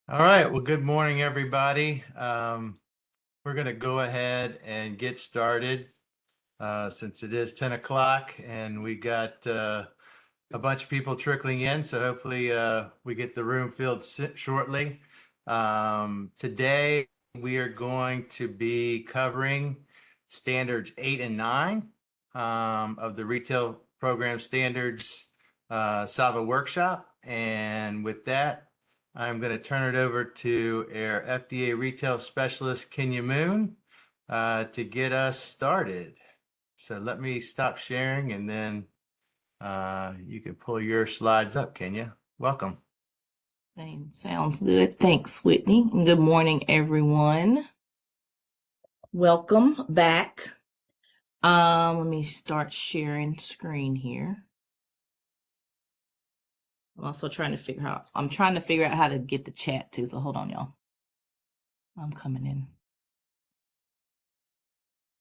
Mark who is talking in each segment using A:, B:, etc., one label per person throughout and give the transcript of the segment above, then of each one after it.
A: All right. Well, good morning, everybody. We're going to go ahead and get started since it is 10 o'clock and we got a bunch of people trickling in. So hopefully we get the room filled shortly. Today we are going to be covering standards 8 and 9 of the Retail Program Standards Sava workshop. And with that, I'm going to turn it over to our FDA Retail Specialist, Kenya Moon, to get us started. So let me stop sharing and then you can pull your slides up, Kenya. Welcome.
B: Sounds good. Thanks, Whitney. And good morning, everyone. Welcome back. Let me start sharing screen here. I'm also trying to figure out how to get the chat too. So hold on, y'all. I'm coming in.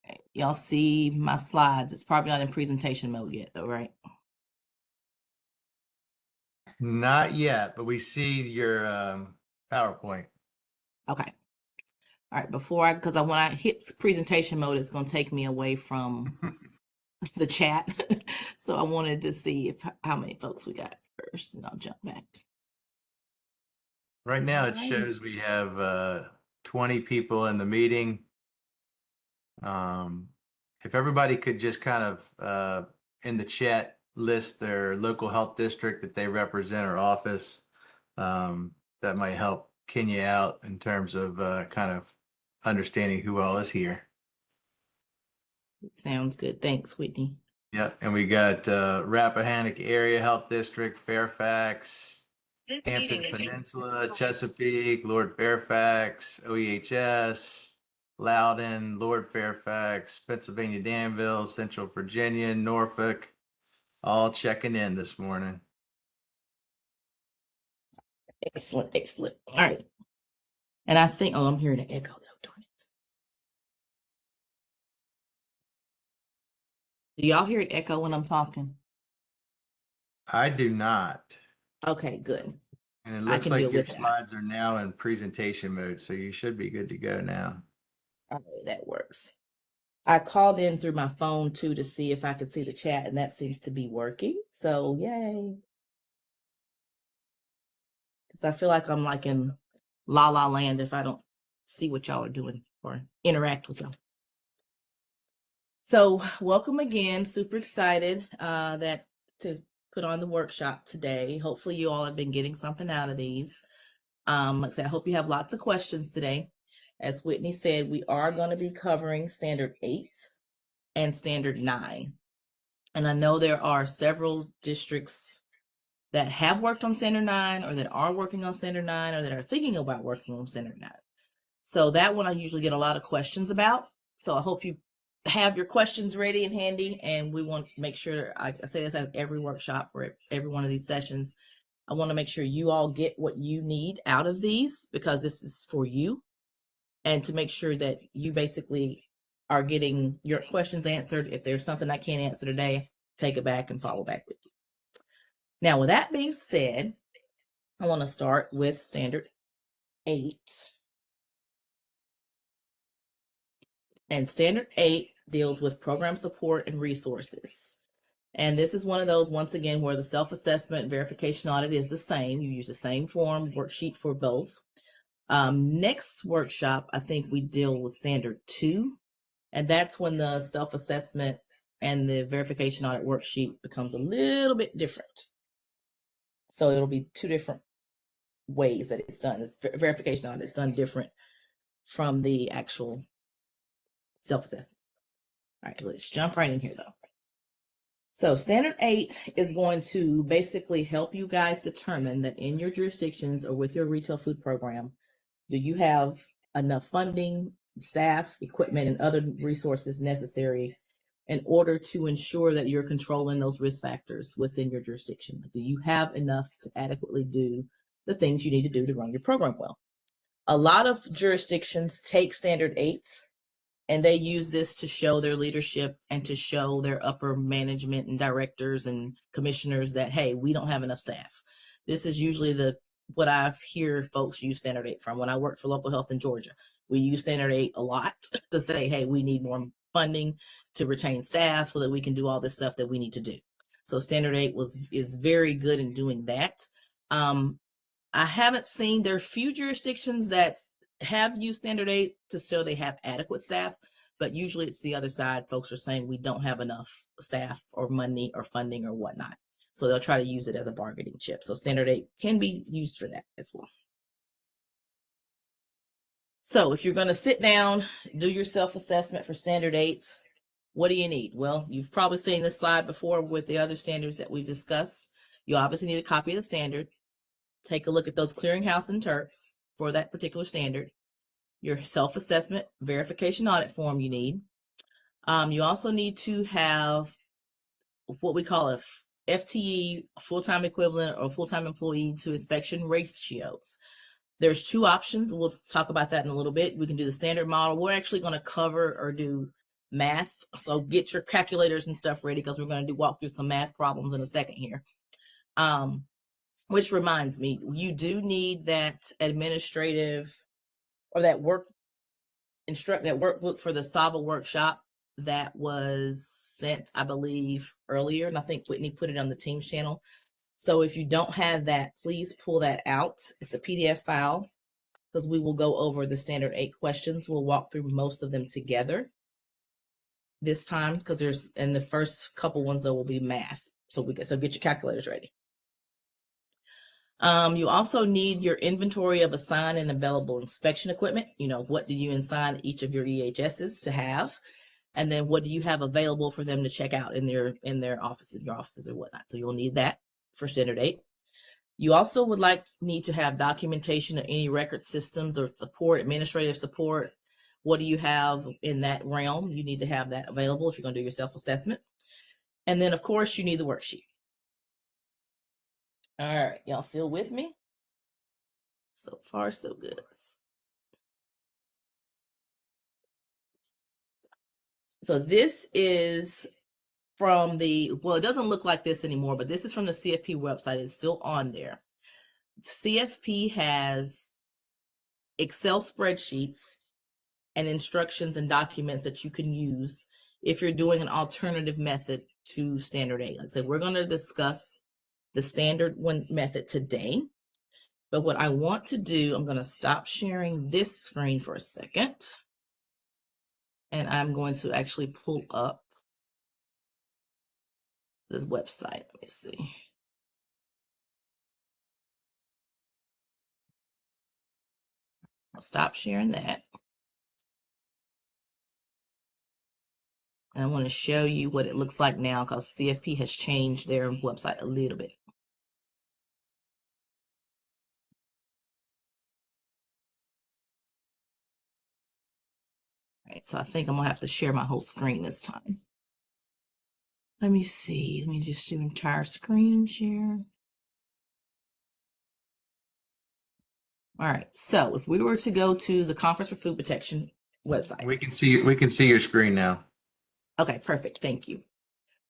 B: Okay. Y'all see my slides. It's probably not in presentation mode yet though, right?
A: Not yet, but we see your PowerPoint.
B: Okay. All right. Because when I hit presentation mode, it's going to take me away from the chat. So I wanted to see how many folks we got first, and I'll jump back.
A: Right now it shows we have 20 people in the meeting. If everybody could just kind of in the chat list their local health district that they represent or office, that might help Kenya out in terms of kind of understanding who all is here.
B: Sounds good. Thanks, Whitney.
A: Yep, and we got Rappahannock Area Health District, Fairfax, Hampton Peninsula, Chesapeake, Lord Fairfax, OEHS, Loudoun, Lord Fairfax, Pennsylvania Danville, Central Virginia, Norfolk, all checking in this morning.
B: Excellent, excellent. All right. And I think, I'm hearing an echo though. Darn it. Do y'all hear it echo when I'm talking?
A: I do not.
B: Okay, good.
A: And it looks like your slides are now in presentation mode, so you should be good to go now.
B: All right, that works. I called in through my phone too to see if I could see the chat, and that seems to be working. So yay. Because I feel like I'm like in La La Land if I don't see what y'all are doing or interact with y'all. So welcome again. Super excited to put on the workshop today. Hopefully you all have been getting something out of these. Like I said, I hope you have lots of questions today. As Whitney said, we are going to be covering Standard 8 and Standard 9. And I know there are several districts that have worked on Standard 9 or that are working on Standard 9 or that are thinking about working on Standard 9. So that one I usually get a lot of questions about. So I hope you have your questions ready and handy, and we want to make sure, I say this at every workshop or every one of these sessions, I want to make sure you all get what you need out of these because this is for you, and to make sure that you basically are getting your questions answered. If there's something I can't answer today, take it back and follow back with you. Now, with that being said, I want to start with Standard 8. And Standard 8 deals with program support and resources. And this is one of those, once again, where the self-assessment verification audit is the same. You use the same form worksheet for both. Next workshop, I think we deal with Standard 2. And that's when the self-assessment and the verification audit worksheet becomes a little bit different. So it'll be two different ways that it's done. This verification audit is done different from the actual self-assessment. All right, let's jump right in here though. So Standard 8 is going to basically help you guys determine that in your jurisdictions or with your retail food program, do you have enough funding, staff, equipment, and other resources necessary in order to ensure that you're controlling those risk factors within your jurisdiction? Do you have enough to adequately do the things you need to do to run your program well? A lot of jurisdictions take Standard 8 and they use this to show their leadership and to show their upper management and directors and commissioners that, hey, we don't have enough staff. This is usually the what I hear folks use Standard 8 from. When I worked for local health in Georgia, we use Standard 8 a lot to say, hey, we need more funding to retain staff so that we can do all this stuff that we need to do. So Standard 8 is very good in doing that. I haven't seen, there are few jurisdictions that have used Standard 8 to show they have adequate staff, but usually it's the other side. Folks are saying we don't have enough staff or money or funding or whatnot. So they'll try to use it as a bargaining chip. So Standard 8 can be used for that as well. So if you're going to sit down, do your self-assessment for Standard 8, what do you need? Well, you've probably seen this slide before with the other standards that we've discussed. You obviously need a copy of the standard. Take a look at those clearinghouse and terps for that particular standard. Your self-assessment verification audit form you need. You also need to have what we call a FTE, full-time equivalent, or full-time employee to inspection ratios. There's two options. We'll talk about that in a little bit. We can do the standard model. We're actually going to cover or do math. So get your calculators and stuff ready because we're going to walk through some math problems in a second here. Which reminds me, you do need that administrative or that workbook for the SAVA workshop that was sent, I believe, earlier. And I think Whitney put it on the Teams channel. So if you don't have that, please pull that out. It's a PDF file because we will go over the Standard 8 questions. We'll walk through most of them together this time because there's, in the first couple ones, there will be math. So get your calculators ready. You also need your inventory of assigned and available inspection equipment. You know, what do you assign each of your EHSs to have? And then what do you have available for them to check out in their offices, your offices or whatnot. So you'll need that for Standard 8. You also would need to have documentation of any record systems or support, administrative support. What do you have in that realm? You need to have that available if you're going to do your self-assessment. And then, of course, you need the worksheet. All right, y'all still with me? So far, so good. So this is from well, it doesn't look like this anymore, but this is from the CFP website. It's still on there. CFP has Excel spreadsheets and instructions and documents that you can use if you're doing an alternative method to Standard 8. Like I said, we're going to discuss the Standard 1 method today. But what I want to do, I'm going to stop sharing this screen for a second. And I'm going to actually pull up this website. Let me see. I'll stop sharing that. And I want to show you what it looks like now because CFP has changed their website a little bit. All right, so I think I'm going to have to share my whole screen this time. Let me see. Let me just do entire screen share. All right. So if we were to go to the Conference for Food Protection website.
A: We can see your screen now.
B: Okay, perfect. Thank you.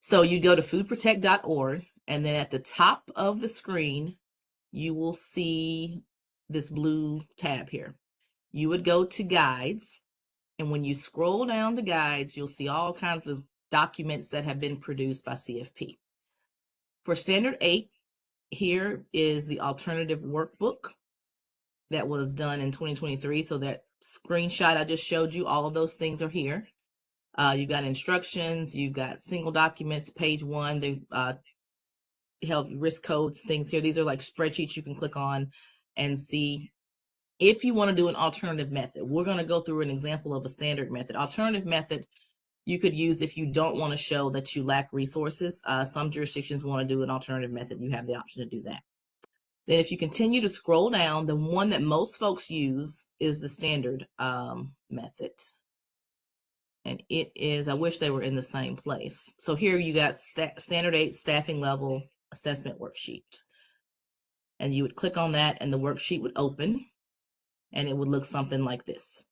B: So you go to foodprotect.org, and then at the top of the screen, you will see this blue tab here. You would go to guides, and when you scroll down to guides, you'll see all kinds of documents that have been produced by CFP. For Standard 8, here is the alternative workbook that was done in 2023. So that screenshot I just showed you, all of those things are here. You've got instructions, you've got single documents, page 1, they health risk codes, things here. These are like spreadsheets you can click on and see if you want to do an alternative method. We're going to go through an example of a standard method. Alternative method you could use if you don't want to show that you lack resources. Some jurisdictions want to do an alternative method. You have the option to do that. Then if you continue to scroll down, the one that most folks use is the standard method. And it is, I wish they were in the same place. So here you got Standard 8 staffing level assessment worksheet. And you would click on that and the worksheet would open and it would look something like this.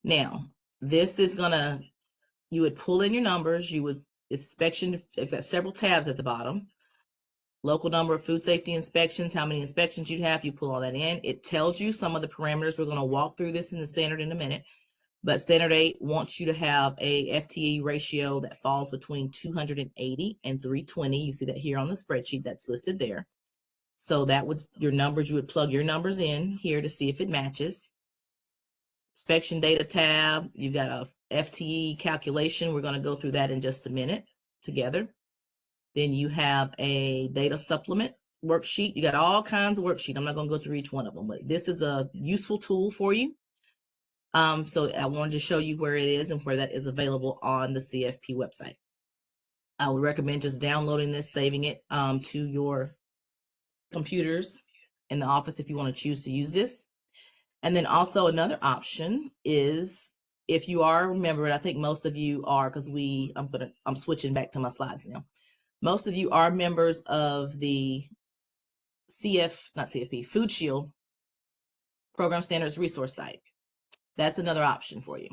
B: Now, this is gonna, you would pull in your numbers, you would inspection, you've got several tabs at the bottom. local number of food safety inspections, how many inspections you'd have, you pull all that in. It tells you some of the parameters. We're going to walk through this in the standard in a minute. But standard 8 wants you to have a FTE ratio that falls between 280 and 320. You see that here on the spreadsheet that's listed there. So that would your numbers, you would plug your numbers in here to see if it matches. Inspection data tab, you've got a FTE calculation. We're going to go through that in just a minute together. Then you have a data supplement worksheet. You got all kinds of worksheets. I'm not going to go through each one of them, but this is a useful tool for you. So I wanted to show you where it is and where that is available on the CFP website. I would recommend just downloading this, saving it to your computers in the office if you want to choose to use this. And then also another option is if you are a member, and I think most of you are, because I'm switching back to my slides now. Most of you are members of the Food Shield Program Standards Resource Site. That's another option for you.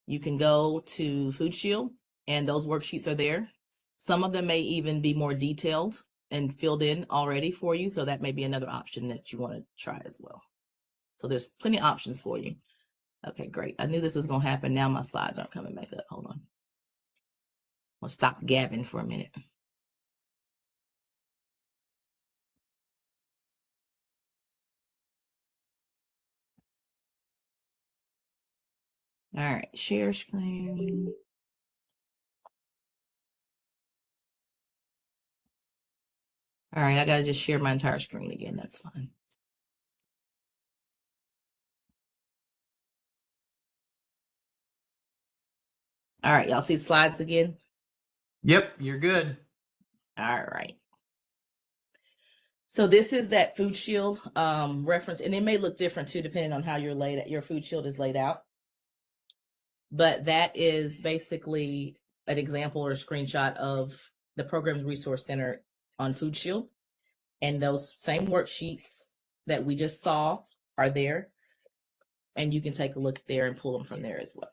B: You can go to Food Shield and those worksheets are there. Some of them may even be more detailed and filled in already for you. So that may be another option that you want to try as well. So there's plenty of options for you. Okay, great. I knew this was going to happen. Now my slides aren't coming back up. Hold on. I'll stop gabbing for a minute. All right, share screen. All right, I got to just share my entire screen again. That's fine. All right, y'all see slides again?
A: Yep, you're good.
B: All right. So this is that Food Shield reference, and it may look different too, depending on how your Food Shield is laid out. But that is basically an example or a screenshot of the Programs Resource Center on Food Shield. And those same worksheets that we just saw are there. And you can take a look there and pull them from there as well.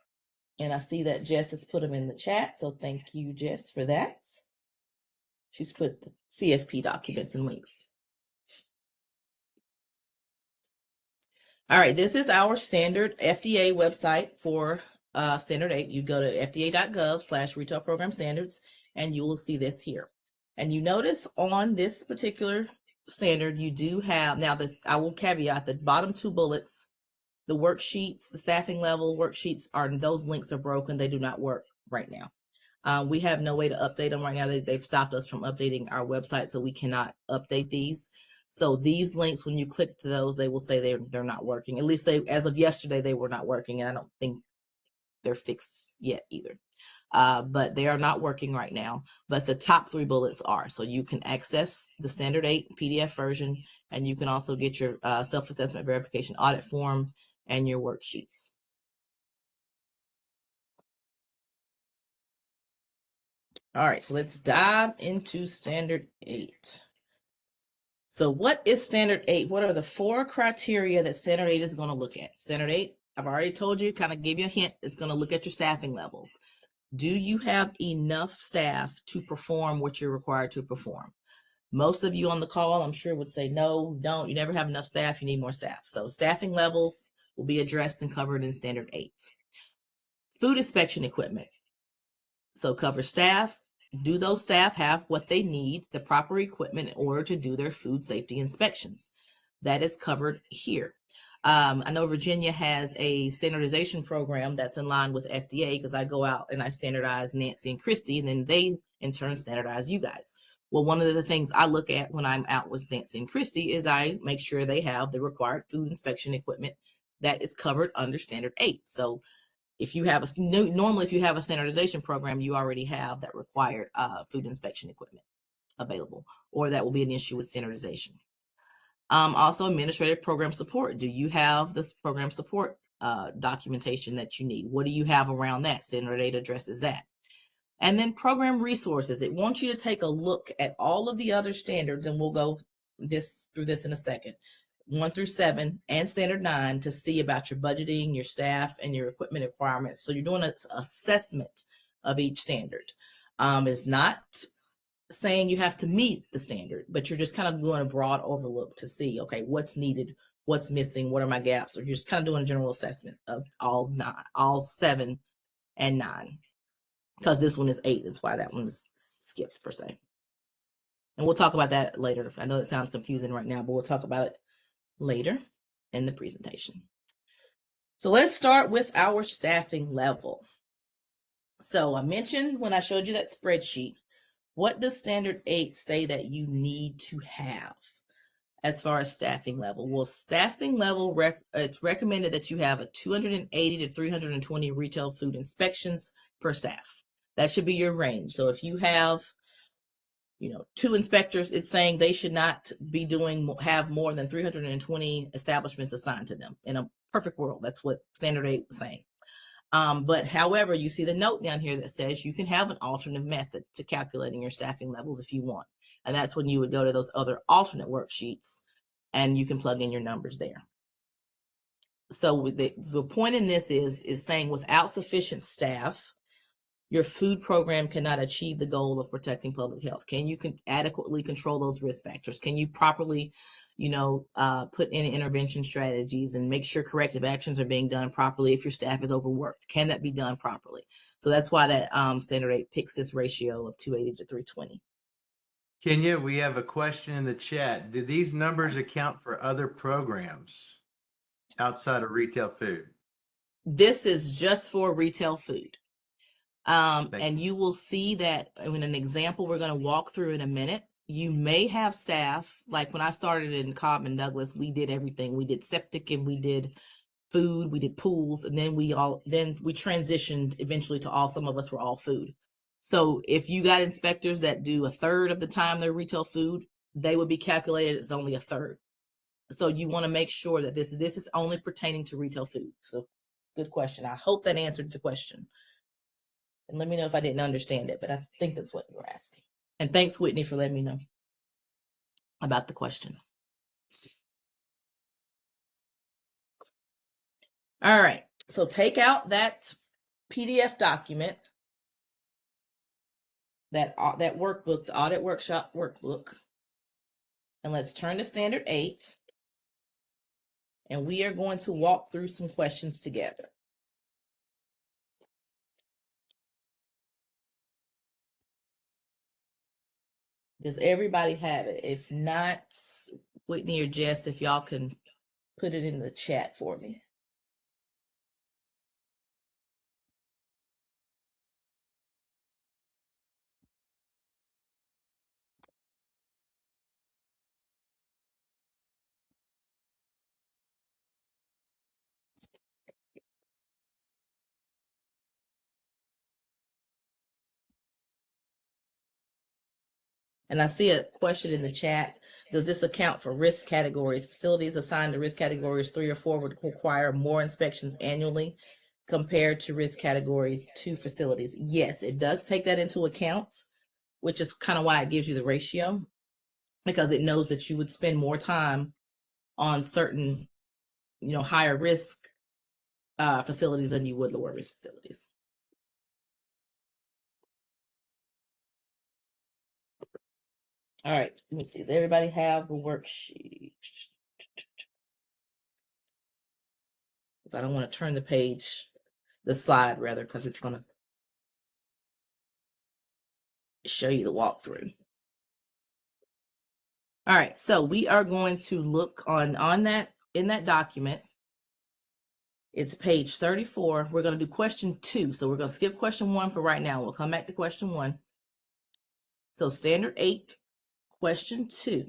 B: And I see that Jess has put them in the chat. So thank you, Jess, for that. She's put the CFP documents and links. All right, this is our standard FDA website for Standard 8. You go to fda.gov/retail program standards, and you will see this here. And you notice on this particular standard, you do have, now this, I will caveat the bottom two bullets, the worksheets, the staffing level worksheets those links are broken. They do not work right now. We have no way to update them right now. They've stopped us from updating our website, so we cannot update these. So these links, when you click to those, they will say they're not working. At least as of yesterday, they were not working, and I don't think they're fixed yet either. But they are not working right now. But the top three bullets are. So you can access the Standard 8 PDF version, and you can also get your self-assessment verification audit form and your worksheets. All right, so let's dive into Standard 8. So what is Standard 8? What are the 4 criteria that Standard 8 is going to look at? Standard 8, I've already told you, kind of gave you a hint. It's going to look at your staffing levels. Do you have enough staff to perform what you're required to perform? Most of you on the call, I'm sure, would say, no, don't. You never have enough staff. You need more staff. So staffing levels will be addressed and covered in Standard 8. Food inspection equipment. So cover staff. Do those staff have what they need, the proper equipment in order to do their food safety inspections? That is covered here. I know Virginia has a standardization program that's in line with FDA, because I go out and I standardize Nancy and Christy, and then they in turn standardize you guys. Well, one of the things I look at when I'm out with Nancy and Christy is I make sure they have the required food inspection equipment that is covered under Standard 8. So if you have normally if you have a standardization program, you already have that required food inspection equipment available, or that will be an issue with standardization. Also, administrative program support. Do you have this program support documentation that you need? What do you have around that? Standard 8 addresses that. And then program resources. It wants you to take a look at all of the other standards, and we'll go through this in a second. 1 through 7 and Standard 9 to see about your budgeting, your staff, and your equipment requirements. So you're doing an assessment of each standard. It's not saying you have to meet the standard, but you're just kind of doing a broad overlook to see, okay, what's needed, what's missing, what are my gaps, or you're just kind of doing a general assessment of all 7 and 9, because this one is 8. That's why that one is skipped per se. And we'll talk about that later. I know it sounds confusing right now, but we'll talk about it later in the presentation. So let's start with our staffing level. So I mentioned when I showed you that spreadsheet, what does Standard 8 say that you need to have as far as staffing level? Well, staffing level, it's recommended that you have a 280 to 320 retail food inspections per staff. That should be your range. So if you have, 2 inspectors, it's saying they should not be have more than 320 establishments assigned to them. In a perfect world, that's what Standard 8 was saying. But however, you see the note down here that says you can have an alternative method to calculating your staffing levels if you want. And that's when you would go to those other alternate worksheets and you can plug in your numbers there. So the point in this is saying without sufficient staff, your food program cannot achieve the goal of protecting public health. Can you adequately control those risk factors? Can you properly put in intervention strategies and make sure corrective actions are being done properly if your staff is overworked? Can that be done properly? So that's why that Standard 8 picks this ratio of 280 to 320.
A: Kenya, we have a question in the chat. Do these numbers account for other programs outside of retail food?
B: This is just for retail food. And you will see that in an example we're going to walk through in a minute. You may have staff, like when I started in Cobb and Douglas, we did everything. We did septic and we did food, we did pools, and then we transitioned eventually to some of us were all food. So if you got inspectors that do a third of the time their retail food, they would be calculated as only a third. So you want to make sure that this is only pertaining to retail food. So good question. I hope that answered the question. And let me know if I didn't understand it, but I think that's what you were asking. And thanks, Whitney, for letting me know about the question. All right, so take out that PDF document, that workbook, the audit workshop workbook, and let's turn to Standard 8, and we are going to walk through some questions together. Does everybody have it? If not, Whitney or Jess, if y'all can put it in the chat for me. And I see a question in the chat. Does this account for risk categories? Facilities assigned to risk categories 3 or 4 would require more inspections annually compared to risk categories 2 facilities. Yes, it does take that into account, which is kind of why it gives you the ratio, because it knows that you would spend more time on certain, higher risk facilities than you would lower risk facilities. All right, let me see. Does everybody have the worksheet? I don't want to turn the slide rather, because it's going to show you the walkthrough. All right, so we are going to look on that in that document. It's page 34. We're going to do question 2. So we're going to skip question 1 for right now. We'll come back to question 1. So Standard 8, question 2.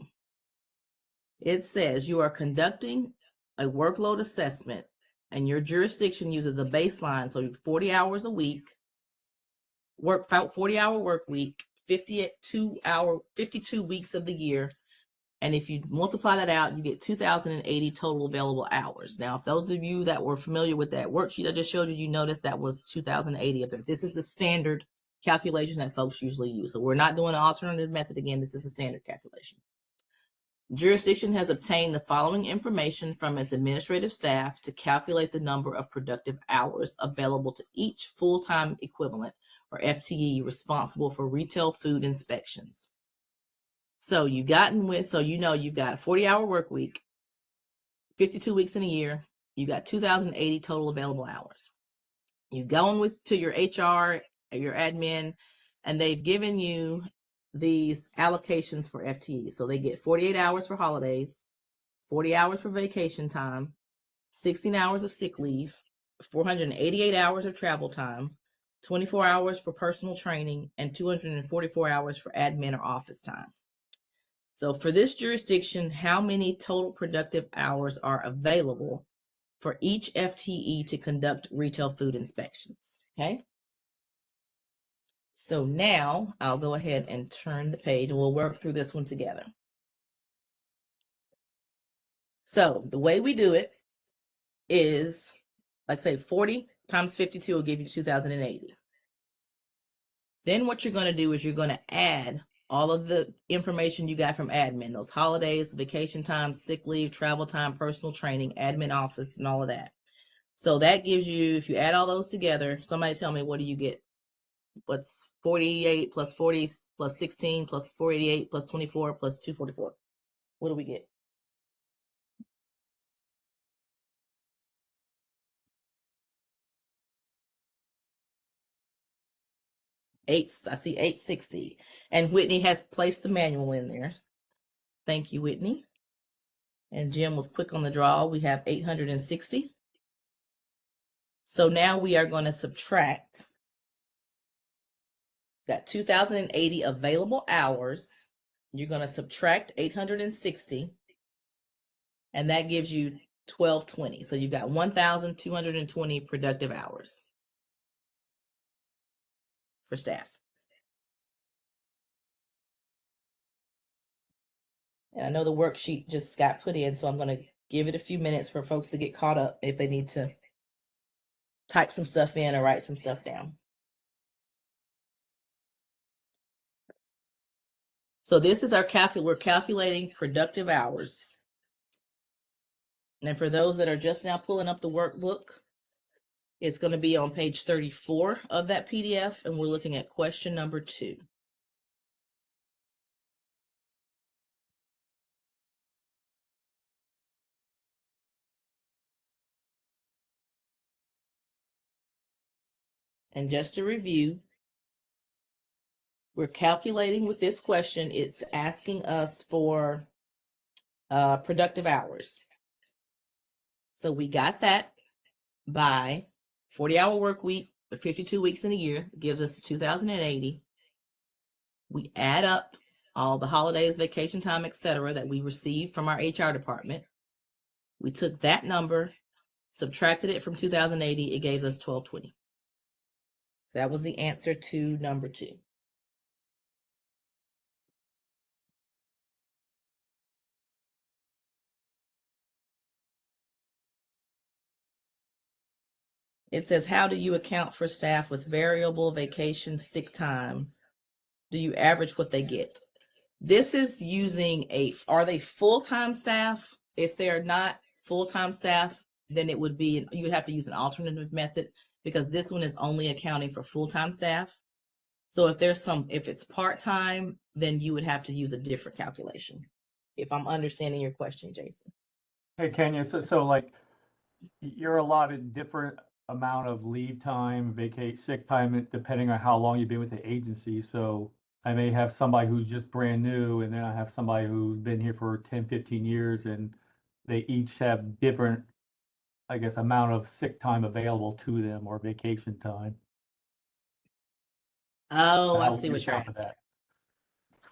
B: It says you are conducting a workload assessment and your jurisdiction uses a baseline, so 40 hours a week, 40-hour work week, 52 weeks of the year. And if you multiply that out, you get 2,080 total available hours. Now, if those of you that were familiar with that worksheet I just showed you, you noticed that was 2,080 of it. This is the standard calculation that folks usually use. So we're not doing an alternative method again. This is a standard calculation. Jurisdiction has obtained the following information from its administrative staff to calculate the number of productive hours available to each full-time equivalent or FTE responsible for retail food inspections. So you've got a 40-hour work week, 52 weeks in a year. You got 2,080 total available hours. You go to your HR, your admin, and they've given you these allocations for FTE. So they get 48 hours for holidays, 40 hours for vacation time, 16 hours of sick leave, 488 hours of travel time, 24 hours for personal training, and 244 hours for admin or office time. So for this jurisdiction, how many total productive hours are available for each FTE to conduct retail food inspections? Okay. So now I'll go ahead and turn the page and we'll work through this one together. So the way we do it is, like say 40 times 52 will give you 2,080. Then what you're going to do is you're going to add all of the information you got from admin, those holidays, vacation time, sick leave, travel time, personal training, admin office, and all of that. So that gives you, if you add all those together, somebody tell me, what do you get? What's 48 plus 40 plus 16 plus 488 plus 24 plus 244? What do we get? I see 860. And Whitney has placed the manual in there. Thank you, Whitney. And Jim was quick on the draw. We have 860. So now we are going to subtract. Got 2,080 available hours. You're going to subtract 860. And that gives you 1,220. So you've got 1,220 productive hours for staff. And I know the worksheet just got put in, so I'm going to give it a few minutes for folks to get caught up if they need to type some stuff in or write some stuff down. So this is our we're calculating productive hours. And for those that are just now pulling up the workbook, it's going to be on page 34 of that PDF, and we're looking at question number 2. And just to review, we're calculating with this question, it's asking us for productive hours. So we got that by 40-hour work week, 52 weeks in a year, gives us 2,080. We add up all the holidays, vacation time, etc., that we received from our HR department. We took that number, subtracted it from 2,080, it gave us 1,220. So that was the answer to number 2. It says, how do you account for staff with variable vacation sick time? Do you average what they get? This is using are they full-time staff? If they're not full-time staff, then it would be, you would have to use an alternative method, because this one is only accounting for full-time staff. So if it's part-time, then you would have to use a different calculation. If I'm understanding your question, Jason.
C: Hey, Kenya, so like you're allotted different amount of leave time, sick time, depending on how long you've been with the agency. So I may have somebody who's just brand new, and then I have somebody who's been here for 10, 15 years, and they each have different, I guess, amount of sick time available to them or vacation time.
B: Oh, I
C: How
B: see
C: would
B: what
C: you
B: you're
C: account for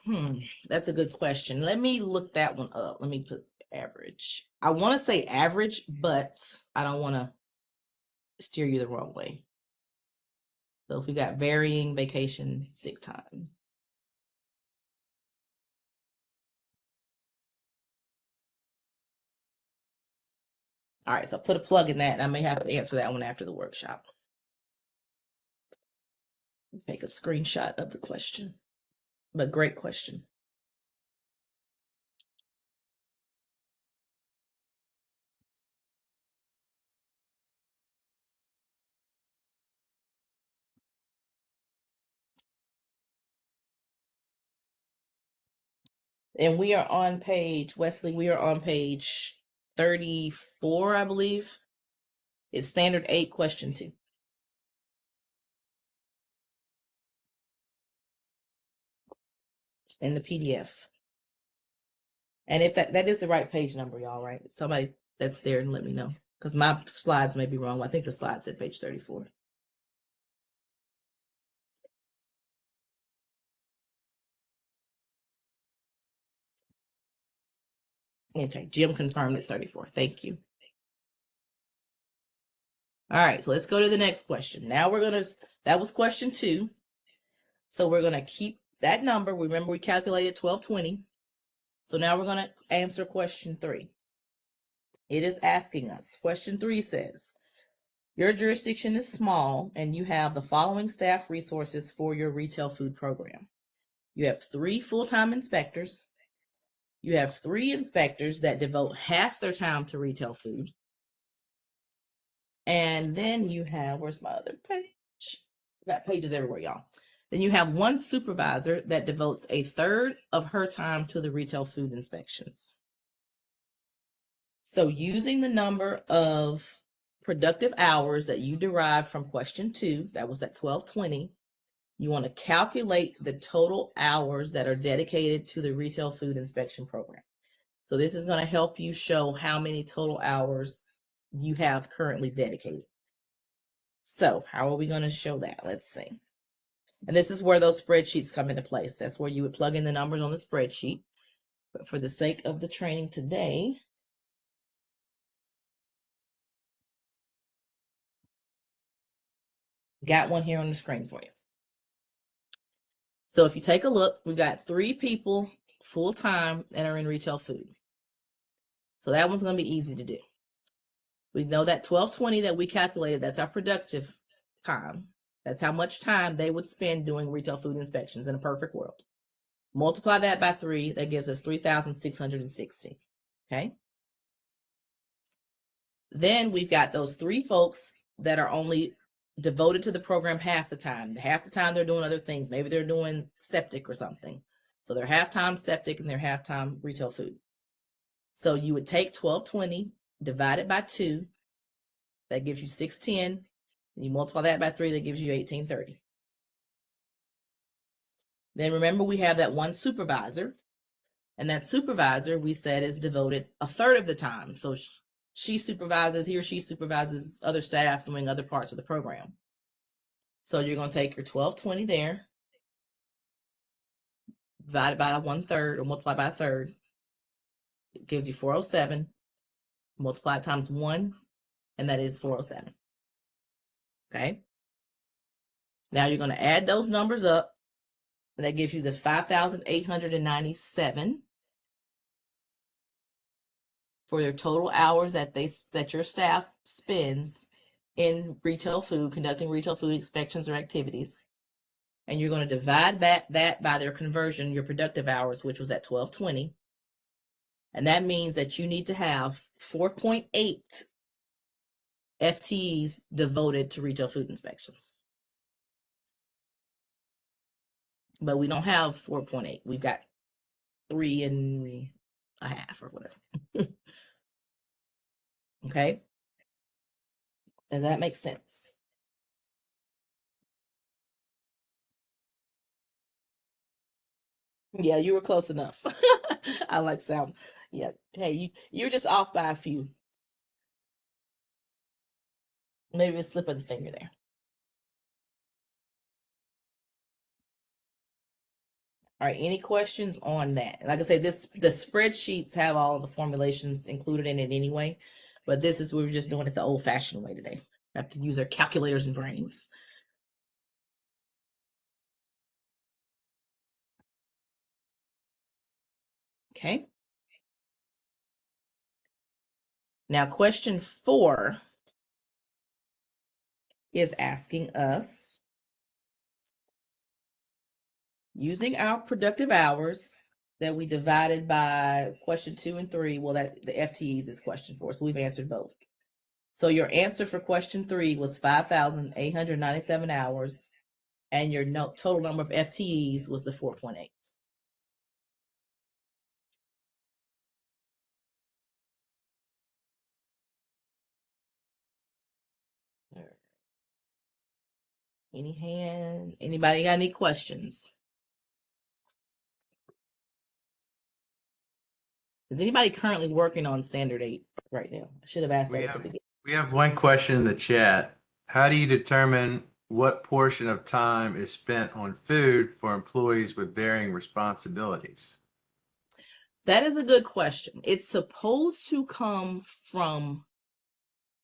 B: asking.
C: that?
B: That's a good question. Let me look that one up. Let me put average. I want to say average, but I don't want to steer you the wrong way. So if we got varying vacation sick time. All right, so put a plug in that, and I may have to answer that one after the workshop. Make a screenshot of the question, but great question. And we are on page, Wesley, we are on page 34, I believe. It's standard 8, question 2. In the PDF. And if that is the right page number, y'all, right? Somebody that's there and let me know. Because my slides may be wrong. I think the slide said page 34. Okay, Jim confirmed it's 34. Thank you. All right, so let's go to the next question. Now that was question 2. So we're gonna keep that number. Remember we calculated 1220. So now we're gonna answer question 3. It is asking us, question 3 says, your jurisdiction is small and you have the following staff resources for your retail food program. You have 3 full-time inspectors. You have 3 inspectors that devote half their time to retail food. And then you have, where's my other page? Got pages everywhere, y'all. Then you have 1 supervisor that devotes a third of her time to the retail food inspections. So using the number of productive hours that you derived from question 2, that was at 1220, you want to calculate the total hours that are dedicated to the retail food inspection program. So this is going to help you show how many total hours you have currently dedicated. So how are we going to show that? Let's see. And this is where those spreadsheets come into place. That's where you would plug in the numbers on the spreadsheet. But for the sake of the training today, got one here on the screen for you. So if you take a look, we've got 3 people full-time that are in retail food. So that one's going to be easy to do. We know that 1220 that we calculated, that's our productive time. That's how much time they would spend doing retail food inspections in a perfect world. Multiply that by 3, that gives us 3,660. Okay. Then we've got those 3 folks that are only devoted to the program half the time. Half the time they're doing other things. Maybe they're doing septic or something. So they're half-time septic and they're half-time retail food. So you would take 1220 divided by 2. That gives you 610. And you multiply that by 3, that gives you 1830. Then remember we have that 1 supervisor. And that supervisor, we said, is devoted a third of the time. So he or she supervises other staff doing other parts of the program. So you're going to take your 1220 there, divided by 1/3 or multiply by 1/3. It gives you 407. Multiply times 1, and that is 407. Okay. Now you're going to add those numbers up, and that gives you the 5,897 for your total hours that your staff spends in retail food, conducting retail food inspections or activities. And you're going to divide that by their conversion, your productive hours, which was at 1220. And that means that you need to have 4.8 FTEs devoted to retail food inspections. But we don't have 4.8. We've got 3.5 or whatever. Okay. Does that make sense? Yeah, you were close enough. I like sound. Yeah. Hey, you're just off by a few. Maybe a slip of the finger there. All right, any questions on that? Like I said, the spreadsheets have all of the formulations included in it anyway, but this is, we're just doing it the old-fashioned way today. We have to use our calculators and brains. Okay. Now, question 4 is asking us, using our productive hours that we divided by question 2 and 3, well, that the FTEs is question 4, so we've answered both. So your answer for question 3 was 5,897 hours, and your total number of FTEs was the 4.8. Anybody got any questions? Is anybody currently working on Standard 8 right now? I should have asked that at the beginning.
A: We have one question in the chat. How do you determine what portion of time is spent on food for employees with varying responsibilities?
B: That is a good question. It's supposed to come from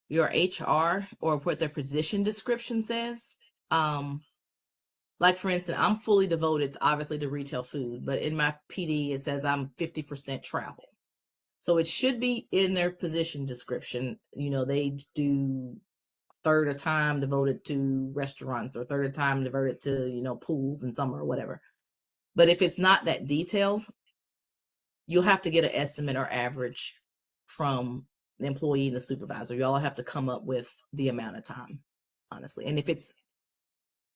B: your HR or what their position description says. Like for instance, I'm fully devoted obviously to retail food, but in my PD it says I'm 50% travel. So it should be in their position description. You know, they do third of time devoted to restaurants or third of time devoted to, you know, pools in summer or whatever. But if it's not that detailed, you'll have to get an estimate or average from the employee and the supervisor. You all have to come up with the amount of time, honestly. And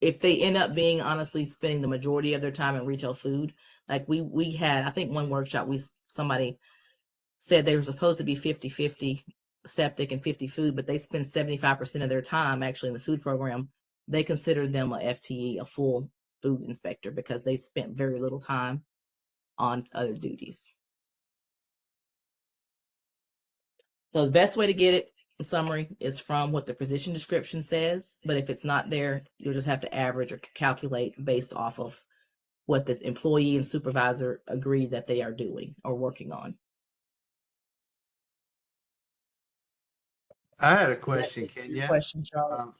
B: if they end up being honestly spending the majority of their time in retail food, like we had, I think one workshop, somebody said they were supposed to be 50-50 septic and 50 food, but they spend 75% of their time actually in the food program. They considered them a FTE, a full food inspector, because they spent very little time on other duties. So the best way to get it in summary is from what the position description says, but if it's not there, you'll just have to average or calculate based off of what the employee and supervisor agree that they are doing or working on.
A: I had a question, Kenya.
B: Question, Charlotte.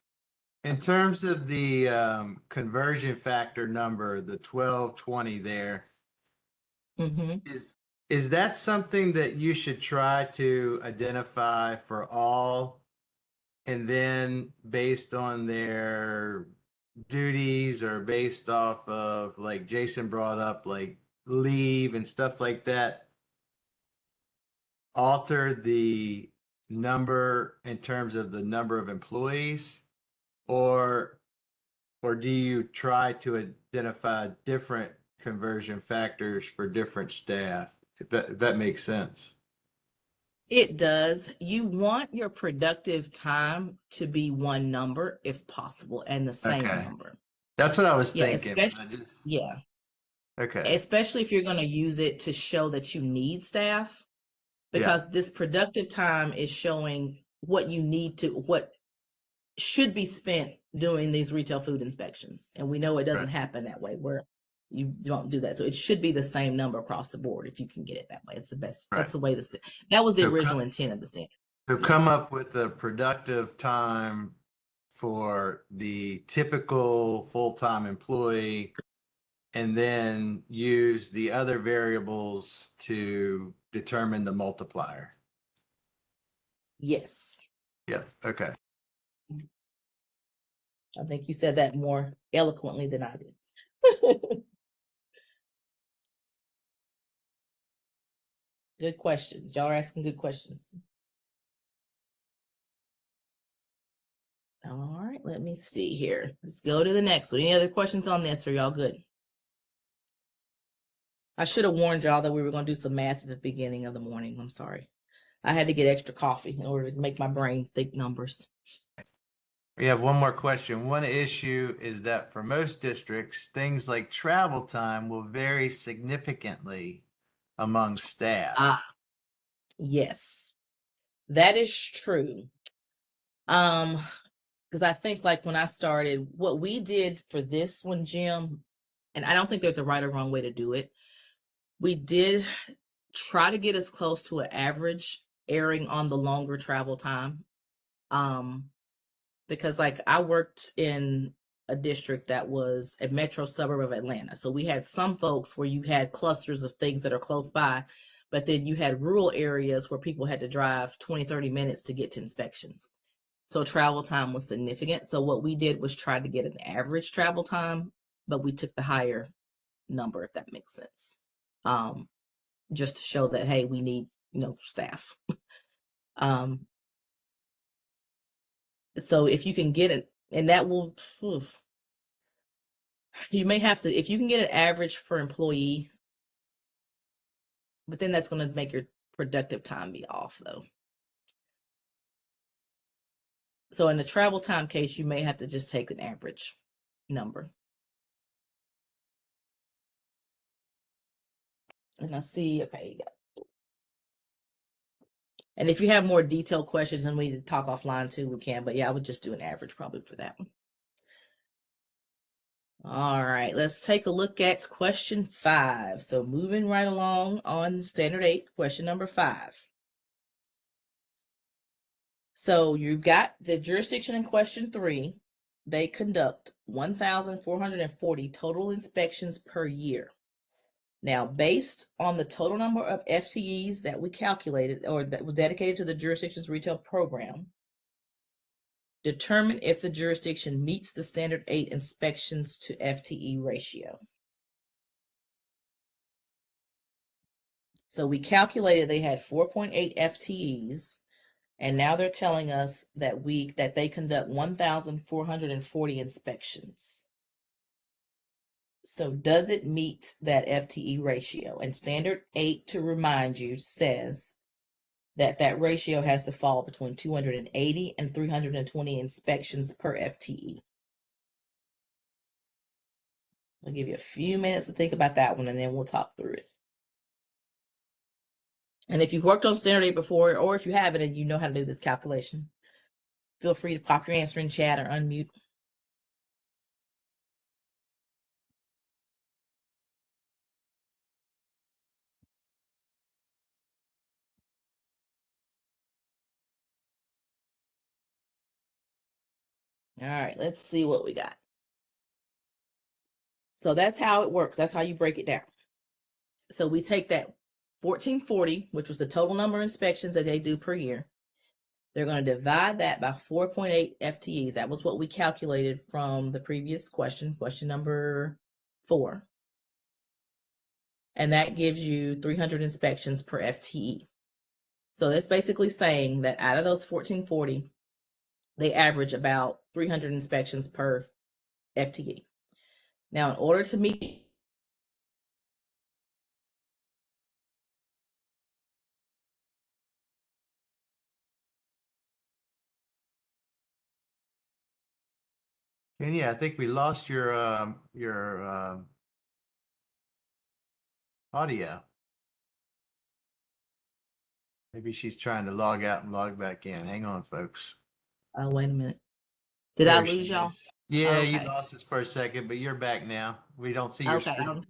A: In terms of the conversion factor number, the 1220 there, is that something that you should try to identify for all, and then based on their duties or based off of, like Jason brought up, like leave and stuff like that, alter the number in terms of the number of employees, or do you try to identify different conversion factors for different staff? If that makes sense.
B: It does. You want your productive time to be one number if possible and the same
A: Okay.
B: number.
A: That's what I was
B: Yeah,
A: thinking. Okay.
B: especially if you're going to use it to show that you need staff, because this productive time is showing what should be spent doing these retail food inspections. And we know it doesn't happen that way, where you don't do that. So it should be the same number across the board if you can get it that way. It's the best.
A: Right.
B: That's the way that was the original intent of the standard.
A: So come up with a productive time for the typical full-time employee, and then use the other variables to determine the multiplier.
B: Yes.
A: Yeah. Okay.
B: I think you said that more eloquently than I did. Good questions. Y'all are asking good questions. All right, let me see here. Let's go to the next one. Any other questions on this? Are y'all good? I should have warned y'all that we were going to do some math at the beginning of the morning. I'm sorry. I had to get extra coffee in order to make my brain think numbers.
A: We have one more question. One issue is that for most districts, things like travel time will vary significantly among staff.
B: Yes, that is true. Because I think like when I started, what we did for this one, Jim, and I don't think there's a right or wrong way to do it. We did try to get as close to an average, erring on the longer travel time. Because like I worked in a district that was a metro suburb of Atlanta. So we had some folks where you had clusters of things that are close by, but then you had rural areas where people had to drive 20, 30 minutes to get to inspections. So travel time was significant. So what we did was try to get an average travel time, but we took the higher number, if that makes sense. Just to show that, hey, we need, staff. So if you can get it, and that will, you may have to, if you can get an average for employee, but then that's going to make your productive time be off though. So in the travel time case, you may have to just take an average number. And I see, okay, yeah. And if you have more detailed questions and we need to talk offline too, we can. But yeah, I would just do an average probably for that one. All right, let's take a look at question 5. So moving right along on standard 8, question number 5. So you've got the jurisdiction in question 3. They conduct 1,440 total inspections per year. Now, based on the total number of FTEs that we calculated or that was dedicated to the jurisdiction's retail program, determine if the jurisdiction meets the standard 8 inspections to FTE ratio. So we calculated they had 4.8 FTEs, and now they're telling us that they conduct 1,440 inspections. So does it meet that FTE ratio? And standard 8, to remind you, says that ratio has to fall between 280 and 320 inspections per FTE. I'll give you a few minutes to think about that one, and then we'll talk through it. And if you've worked on standard 8 before, or if you haven't and you know how to do this calculation, feel free to pop your answer in chat or unmute. All right, let's see what we got. So that's how it works. That's how you break it down. So we take that 1440, which was the total number of inspections that they do per year. They're going to divide that by 4.8 FTEs. That was what we calculated from the previous question, question number 4. And that gives you 300 inspections per FTE. So that's basically saying that out of those 1440, they average about 300 inspections per FTE. Now, in order to meet
A: And yeah, I think we lost your audio. Maybe she's trying to log out and log back in. Hang on, folks.
B: oh, wait a minute. Did I
A: There
B: lose
A: she
B: y'all?
A: is. Yeah, you
B: Okay.
A: lost us for a second, but you're back now. We don't see your
B: Okay.
A: screen.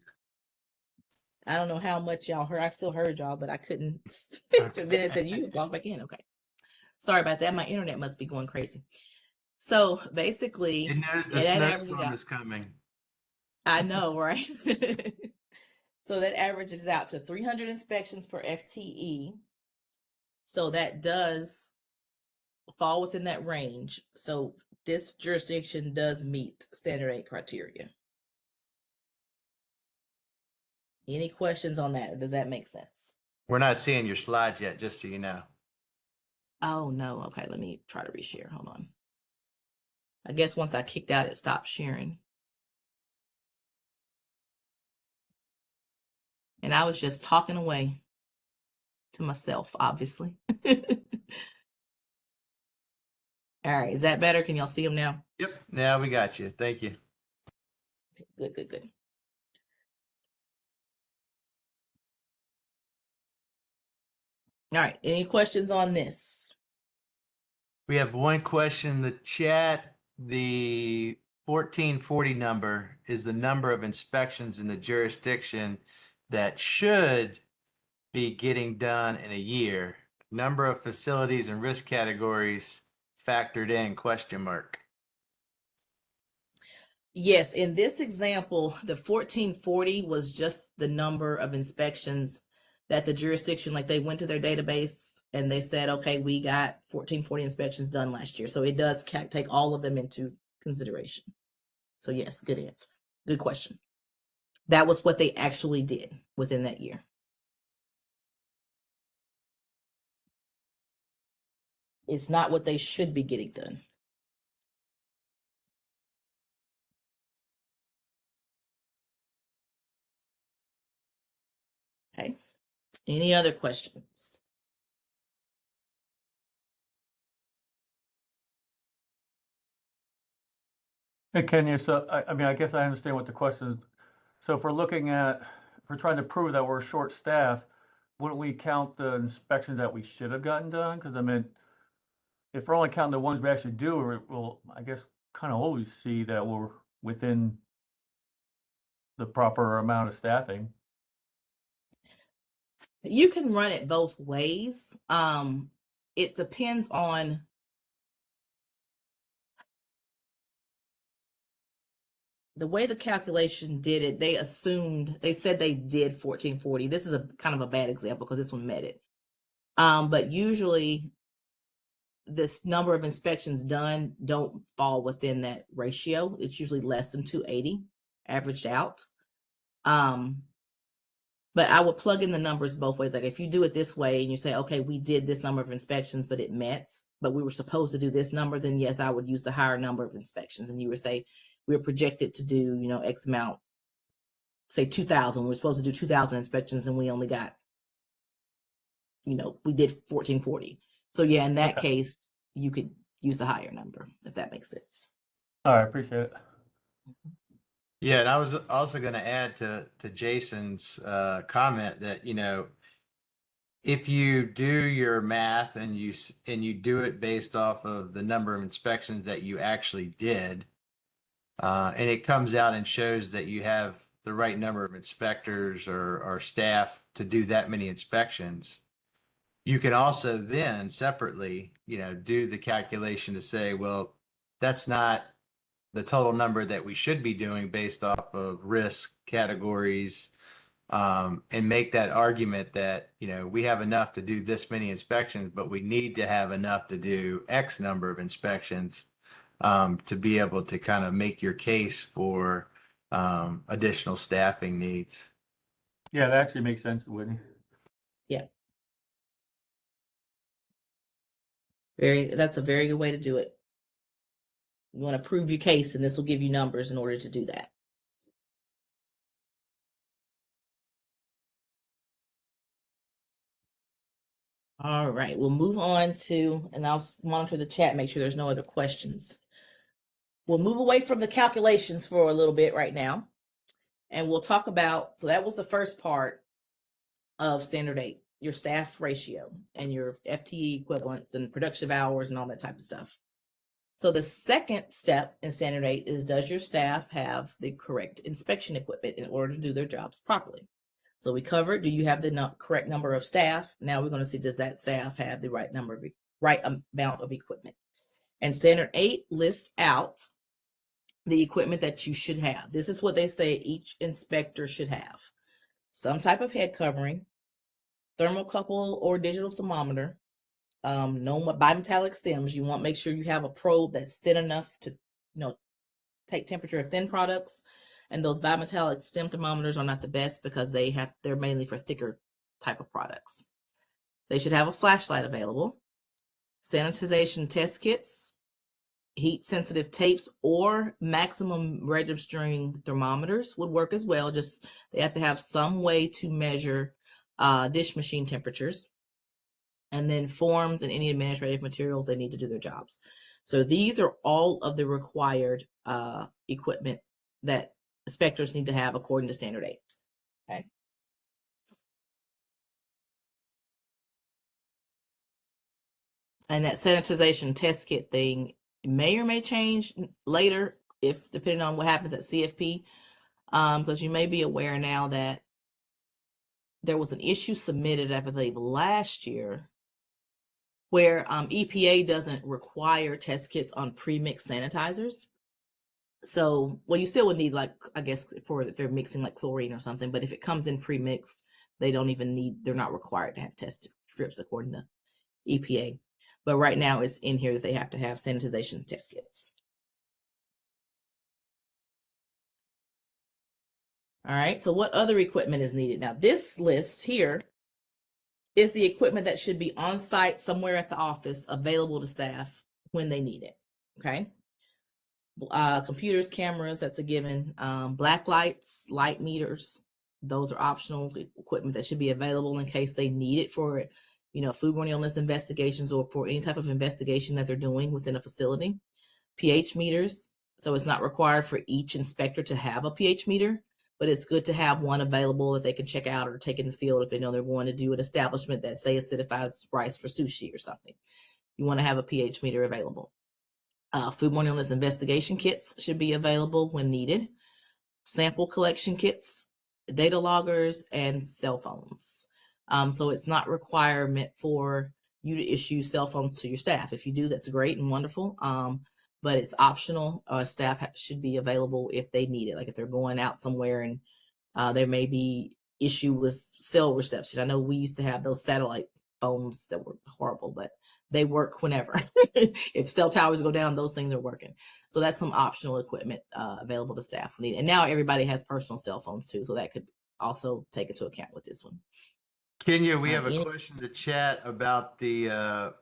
B: I don't know how much y'all heard. I still heard y'all, but I couldn't. So then it said you log back in. Okay. Sorry about that. My internet must be going crazy. So basically,
A: It knows the
B: that averages
A: snowstorm
B: out.
A: is coming.
B: I know, right? So that averages out to 300 inspections per FTE. So that does fall within that range. So this jurisdiction does meet standard 8 criteria. Any questions on that, or does that make sense?
A: We're not seeing your slides yet, just so you know.
B: Oh, no. Okay, let me try to reshare. Hold on. I guess once I kicked out, it stopped sharing. And I was just talking away to myself, obviously. All right, is that better? Can y'all see them now?
A: Yep. Now we got you. Thank you.
B: Good, good, good. All right, any questions on this?
A: We have one question in the chat. The 1440 number is the number of inspections in the jurisdiction that should be getting done in a year. Number of facilities and risk categories factored in, question mark.
B: Yes, in this example, the 1440 was just the number of inspections that the jurisdiction, like they went to their database and they said, okay, we got 1440 inspections done last year. So it does take all of them into consideration. So yes, good answer. Good question. That was what they actually did within that year. It's not what they should be getting done. Okay. Any other questions?
C: Hey, Kenya, so I mean, I guess I understand what the question is. So if we're looking at, if we're trying to prove that we're short-staffed, wouldn't we count the inspections that we should have gotten done? Because I mean, if we're only counting the ones we actually do, we'll, I guess, kind of always see that we're within the proper amount of staffing.
B: You can run it both ways. It depends on the way the calculation did it. They said they did 1440. This is a kind of a bad example because this one met it. But usually this number of inspections done don't fall within that ratio. It's usually less than 280 averaged out. But I would plug in the numbers both ways. Like if you do it this way and you say, okay, we did this number of inspections, but it met, but we were supposed to do this number, then yes, I would use the higher number of inspections. And you would say, we were projected to do, X amount, say 2,000. We were supposed to do 2,000 inspections and we only got, we did 1440. So yeah, in that case, you could use the higher number, if that makes sense.
C: All right, appreciate it.
A: Yeah, and I was also going to add to Jason's comment that, if you do your math and you do it based off of the number of inspections that you actually did, and it comes out and shows that you have the right number of inspectors or staff to do that many inspections, you can also then separately, do the calculation to say, well, that's not the total number that we should be doing based off of risk categories, and make that argument that, we have enough to do this many inspections, but we need to have enough to do X number of inspections, to be able to kind of make your case for additional staffing needs.
C: Yeah, that actually makes sense, Whitney.
B: Yeah. That's a very good way to do it. You want to prove your case, and this will give you numbers in order to do that. All right, we'll move on to, and I'll monitor the chat, make sure there's no other questions. We'll move away from the calculations for a little bit right now, and we'll talk about, so that was the first part of Standard 8, your staff ratio and your FTE equivalents and productive hours and all that type of stuff. So the second step in Standard 8 is, does your staff have the correct inspection equipment in order to do their jobs properly? So we covered, do you have the correct number of staff? Now we're going to see, does that staff have the right amount of equipment? And Standard 8 lists out the equipment that you should have. This is what they say each inspector should have: some type of head covering, thermocouple or digital thermometer, no bimetallic stems. You want to make sure you have a probe that's thin enough to, take temperature of thin products. And those bimetallic stem thermometers are not the best because they're mainly for thicker type of products. They should have a flashlight available, sanitization test kits, heat sensitive tapes, or maximum registering thermometers would work as well. Just they have to have some way to measure dish machine temperatures, and then forms and any administrative materials they need to do their jobs. So these are all of the required equipment that inspectors need to have according to Standard 8. Okay. And that sanitization test kit thing may or may change later, if depending on what happens at CFP, because you may be aware now that there was an issue submitted, I believe, last year, where EPA doesn't require test kits on pre-mixed sanitizers. So, well, you still would need, like, I guess, if they're mixing like chlorine or something, but if it comes in pre-mixed, they're not required to have test strips according to EPA. But right now it's in here that they have to have sanitization test kits. All right, so what other equipment is needed? Now, this list here is the equipment that should be on site somewhere at the office, available to staff when they need it. Okay. Computers, cameras, that's a given. Black lights, light meters, those are optional equipment that should be available in case they need it for, foodborne illness investigations or for any type of investigation that they're doing within a facility. pH meters, So it's not required for each inspector to have a pH meter, but it's good to have one available that they can check out or take in the field if they know they're going to do an establishment that, say, acidifies rice for sushi or something. You want to have a pH meter available. Foodborne illness investigation kits should be available when needed. Sample collection kits, data loggers, and cell phones. So it's not requirement for you to issue cell phones to your staff. If you do, that's great and wonderful. But it's optional. Staff should be available if they need it. Like if they're going out somewhere and there may be issue with cell reception. I know we used to have those satellite phones that were horrible, but they work whenever. If cell towers go down, those things are working. So that's some optional equipment available to staff when needed. And now everybody has personal cell phones too, so that could also take into account with this one.
A: Kenya, we have a question to chat about the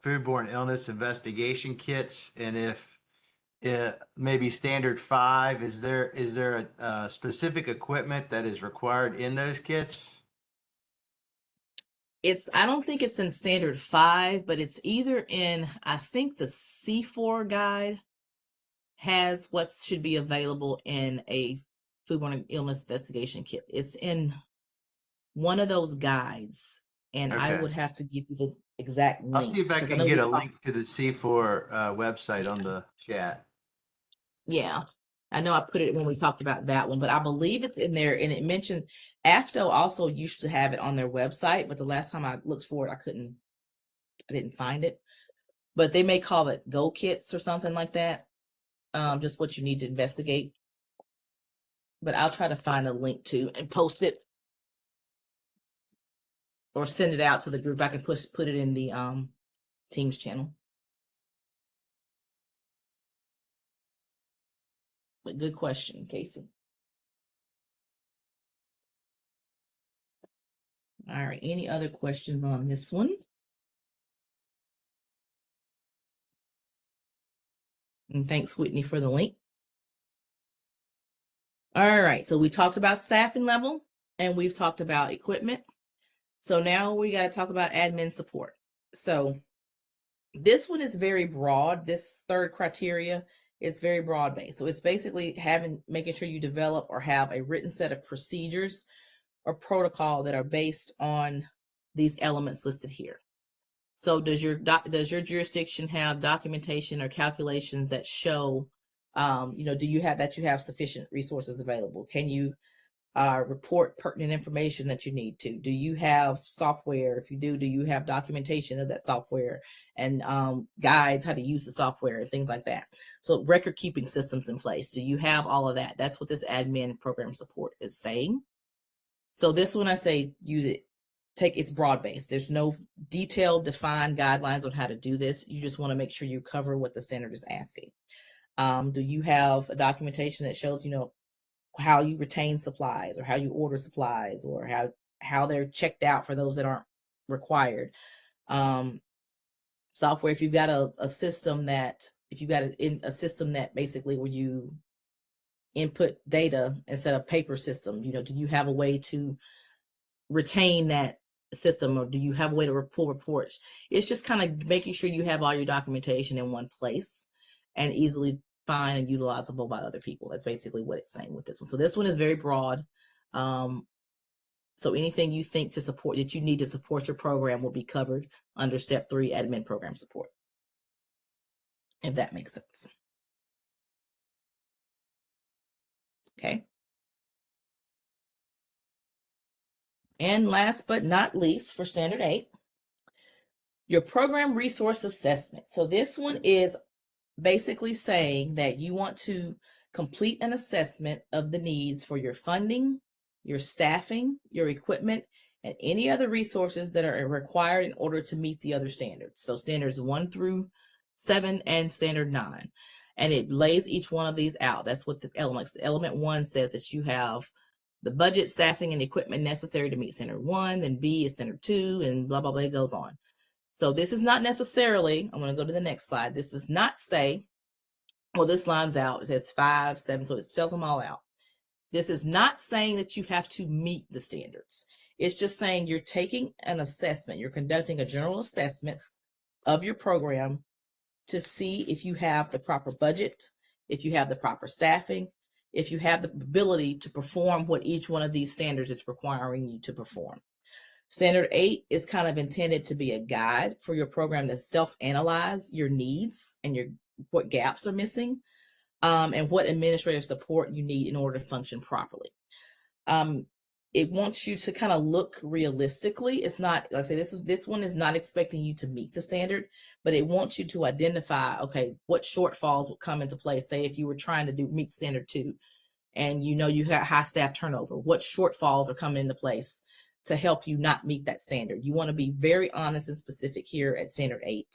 A: foodborne illness investigation kits, and if maybe standard 5, is there a specific equipment that is required in those kits?
B: I don't think it's in standard 5, but it's either in, I think the C4 guide has what should be available in a foodborne illness investigation kit. It's in one of those guides, and I
A: Okay.
B: would have to give you the exact link.
A: I'll see if I
B: 'cause
A: can
B: know
A: get
B: we
A: a
B: talked-
A: link to the C4 website on the chat.
B: Yeah, I know I put it when we talked about that one, but I believe it's in there, and it mentioned AFTO also used to have it on their website, but the last time I looked for it, I didn't find it. But they may call it Go Kits or something like that. Just what you need to investigate. But I'll try to find a link to and post it or send it out to the group. I can put it in the Teams channel. But good question, Casey. All right, any other questions on this one? And thanks, Whitney, for the link. All right, so we talked about staffing level and we've talked about equipment. So now we got to talk about admin support. So this one is very broad. This third criteria is very broad based. So it's basically making sure you develop or have a written set of procedures or protocol that are based on these elements listed here. So does your jurisdiction have documentation or calculations that show, do you have sufficient resources available? Can you report pertinent information that you need to? Do you have software? If you do you have documentation of that software and guides how to use the software and things like that? So record keeping systems in place. Do you have all of that? That's what this admin program support is saying. So this one I say use it. It's broad based. There's no detailed defined guidelines on how to do this. You just want to make sure you cover what the standard is asking. Do you have a documentation that shows, how you retain supplies or how you order supplies or how they're checked out for those that aren't required? Software, if you've got a system that, a system that basically where you input data instead of paper system, do you have a way to retain that system, or do you have a way to pull reports? It's just kind of making sure you have all your documentation in one place and easily find and utilizable by other people. That's basically what it's saying with this one. So this one is very broad. So anything you think that you need to support your program will be covered under step 3 admin program support, if that makes sense. Okay. And last but not least, for standard 8, your program resource assessment. So this one is basically saying that you want to complete an assessment of the needs for your funding, your staffing, your equipment, and any other resources that are required in order to meet the other standards. So standards 1 through 7 and standard 9. And it lays each one of these out. That's what the elements. The element 1 says that you have the budget, staffing, and equipment necessary to meet standard 1. Then B is standard 2, and blah, blah, blah, it goes on. So this is not necessarily, I'm going to go to the next slide. This does not say, well, this line's out. It says 5, 7, so it spells them all out. This is not saying that you have to meet the standards. It's just saying you're taking an assessment. You're conducting a general assessment of your program to see if you have the proper budget, if you have the proper staffing, if you have the ability to perform what each one of these standards is requiring you to perform. Standard 8 is kind of intended to be a guide for your program to self-analyze your needs and what gaps are missing, and what administrative support you need in order to function properly. It wants you to kind of look realistically. It's not, like I say, this one is not expecting you to meet the standard, but it wants you to identify, okay, what shortfalls will come into play. Say if you were trying to meet standard 2 and you have high staff turnover, what shortfalls are coming into place to help you not meet that standard. You want to be very honest and specific here at standard 8.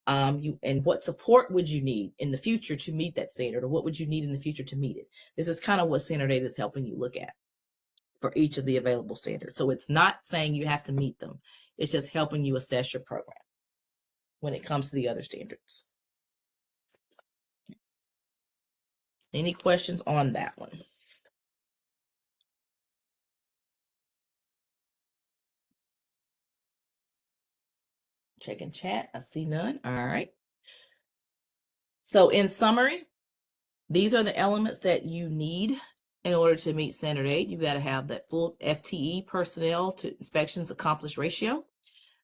B: And what support would you need in the future to meet that standard, or what would you need in the future to meet it? This is kind of what standard 8 is helping you look at for each of the available standards. So it's not saying you have to meet them. It's just helping you assess your program when it comes to the other standards. Any questions on that one? Checking chat. I see none. All right. So in summary, these are the elements that you need in order to meet standard 8. You've got to have that full FTE personnel to inspections accomplished ratio.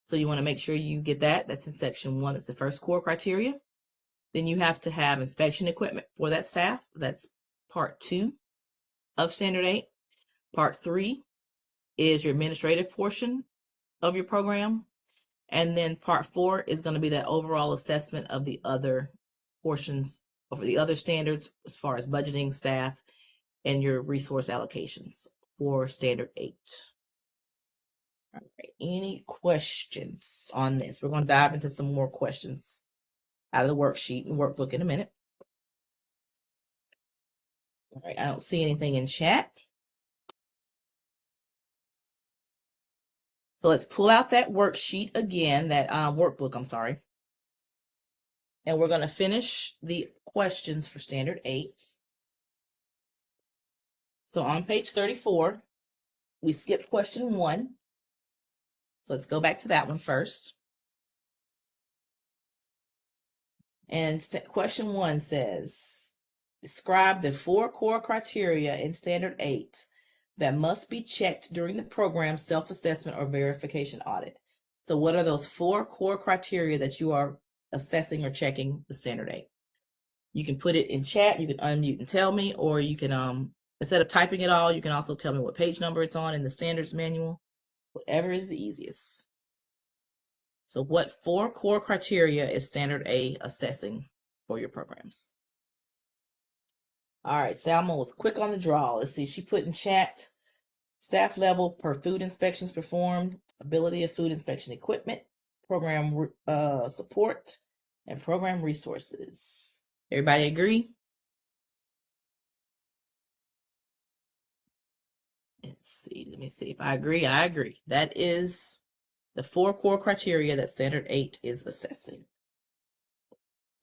B: So you want to make sure you get that. That's in section 1. It's the first core criteria. Then you have to have inspection equipment for that staff. That's part 2 of standard 8. Part 3 is your administrative portion of your program. And then part 4 is going to be that overall assessment of the other portions of the other standards as far as budgeting, staff, and your resource allocations for standard 8. All right. Any questions on this? We're going to dive into some more questions out of the worksheet and workbook in a minute. All right. I don't see anything in chat. So let's pull out that worksheet again, that workbook, I'm sorry. And we're going to finish the questions for standard 8. So on page 34, we skipped question 1. So let's go back to that one first. And question 1 says, describe the 4 core criteria in standard 8 that must be checked during the program's self-assessment or verification audit. So what are those 4 core criteria that you are assessing or checking the standard 8? You can put it in chat, you can unmute and tell me, or you can, instead of typing it all, you can also tell me what page number it's on in the standards manual, whatever is the easiest. So what 4 core criteria is standard 8 assessing for your programs? All right, Salma was quick on the draw. Let's see, she put in chat, staff level per food inspections performed, ability of food inspection equipment, program support, and program resources. Everybody agree? Let's see, let me see if I agree. I agree. That is the 4 core criteria that standard 8 is assessing.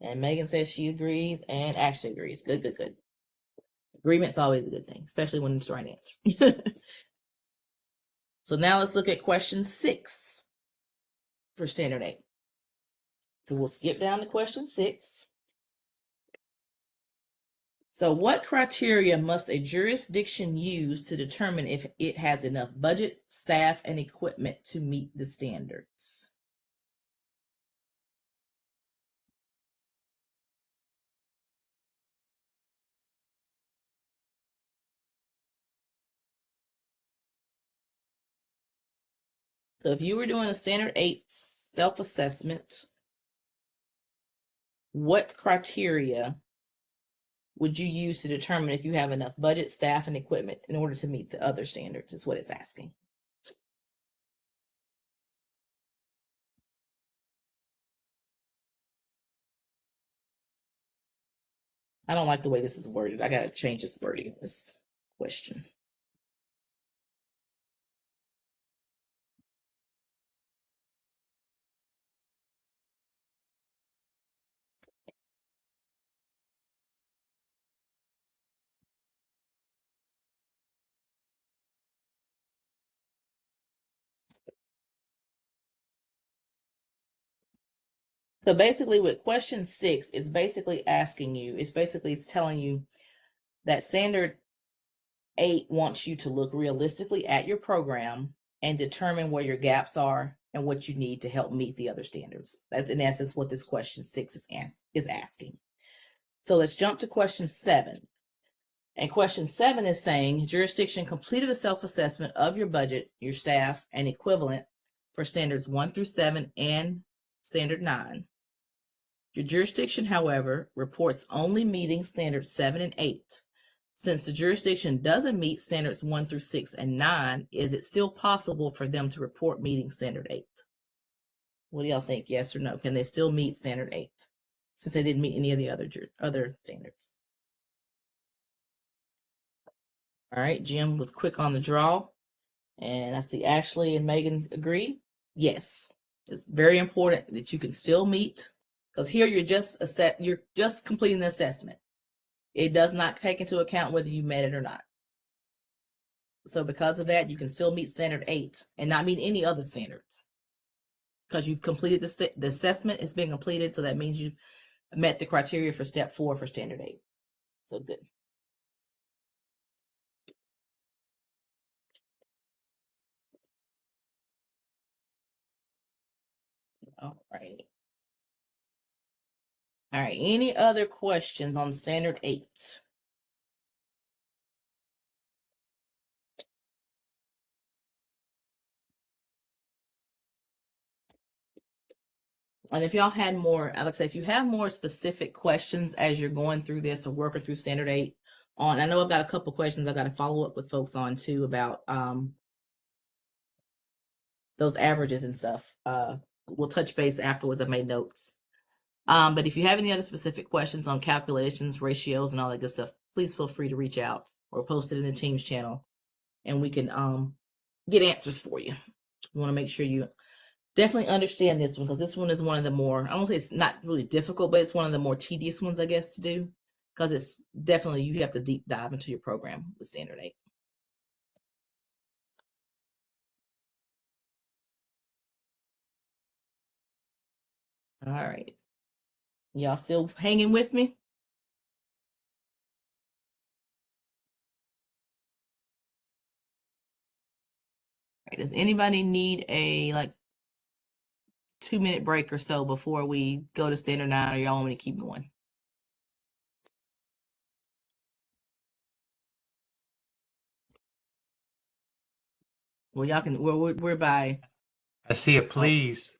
B: And Megan says she agrees, and Ashley agrees. Good, good, good. Agreement's always a good thing, especially when it's the right answer. So now let's look at question 6 for standard 8. So we'll skip down to question 6. So what criteria must a jurisdiction use to determine if it has enough budget, staff, and equipment to meet the standards? So if you were doing a standard 8 self-assessment, what criteria would you use to determine if you have enough budget, staff, and equipment in order to meet the other standards, is what it's asking. I don't like the way this is worded. I got to change this wording of this question. So basically with question 6, it's basically asking you, it's telling you that standard 8 wants you to look realistically at your program and determine where your gaps are and what you need to help meet the other standards. That's in essence what this question 6 is asking. So let's jump to question 7. And question 7 is saying jurisdiction completed a self-assessment of your budget, your staff, and equivalent for standards 1 through 7 and standard 9. Your jurisdiction, however, reports only meeting standards 7 and 8. Since the jurisdiction doesn't meet standards 1 through 6 and 9, is it still possible for them to report meeting standard 8? What do y'all think? Yes or no? Can they still meet standard 8 since they didn't meet any of the other standards? All right, Jim was quick on the draw. And I see Ashley and Megan agree. Yes, it's very important that you can still meet, because here you're just completing the assessment. It does not take into account whether you met it or not. So because of that, you can still meet standard 8 and not meet any other standards, because you've completed the assessment. It's been completed, so that means you met the criteria for step 4 for standard 8. So good. All right. All right. Any other questions on standard 8? And if y'all had more, Alex, if you have more specific questions as you're going through this or working through standard 8 I know I've got a couple questions I got to follow up with folks on too about those averages and stuff. We'll touch base afterwards. I made notes. But if you have any other specific questions on calculations, ratios, and all that good stuff, please feel free to reach out or post it in the Teams channel, and we can get answers for you. We want to make sure you definitely understand this one, because this one is one of the more, I won't say it's not really difficult, but it's one of the more tedious ones, I guess, to do, because it's definitely, you have to deep dive into your program with standard 8. All right. Y'all still hanging with me? All right, does anybody need a 2-minute break or so before we go to standard 9, or y'all want me to keep going? Well, y'all can, we're by,
A: I see a please.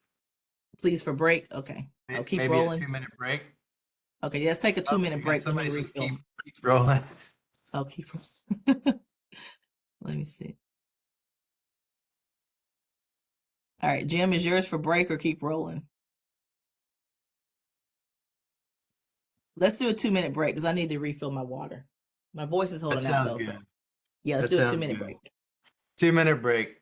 B: please for break. Okay. Oh, keep
A: Maybe a
B: rolling.
A: 2-minute break.
B: Okay, let's take a 2-minute
A: We got
B: break. Let me
A: somebody says
B: refill.
A: keep rolling.
B: Oh, keep let me see. All right, Jim, is yours for break or keep rolling? Let's do a 2-minute break because I need to refill my water. My voice is
A: That
B: holding out
A: sounds
B: though. So
A: good.
B: yeah, let's
A: That
B: do a
A: sounds
B: 2-minute
A: good.
B: break.
A: 2-minute break.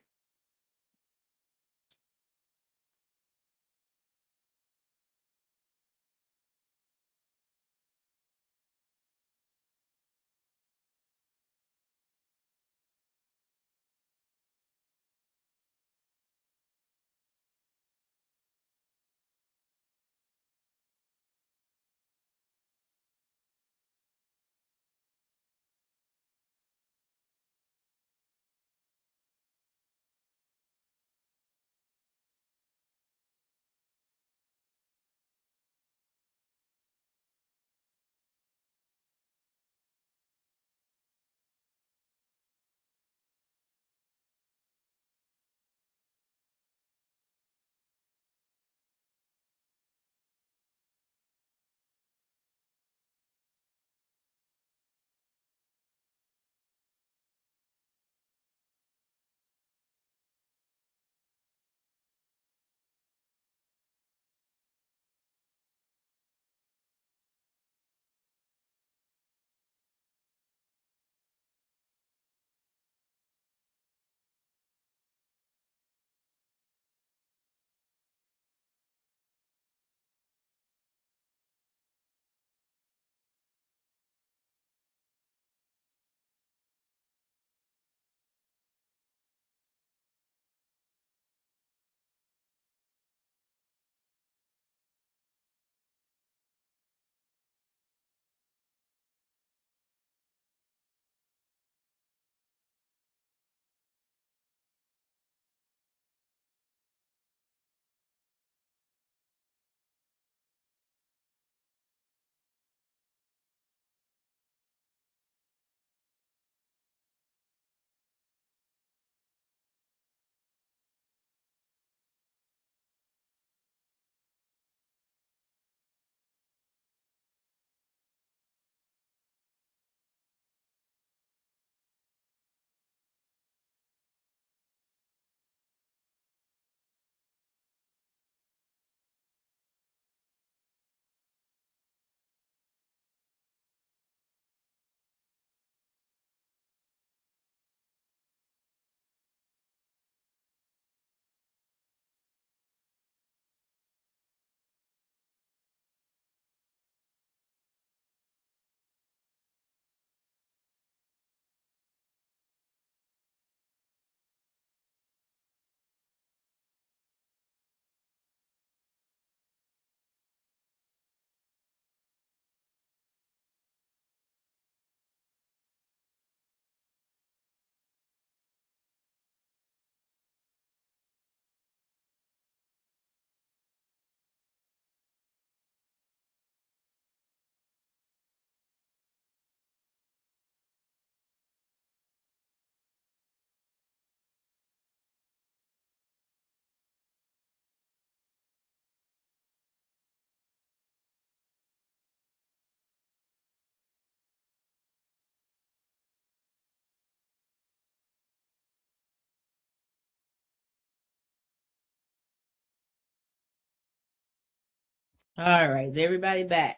B: All right, is everybody back?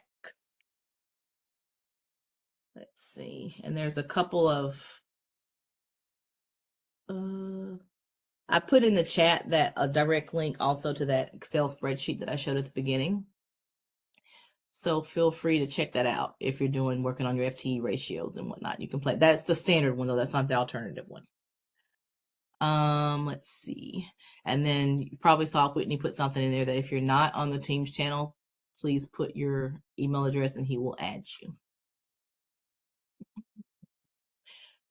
B: Let's see. And there's a couple of I put in the chat that a direct link also to that Excel spreadsheet that I showed at the beginning. So feel free to check that out if you're working on your FTE ratios and whatnot. You can play. That's the standard one though. That's not the alternative one. Let's see. And then you probably saw Whitney put something in there that if you're not on the Teams channel, please put your email address and he will add you.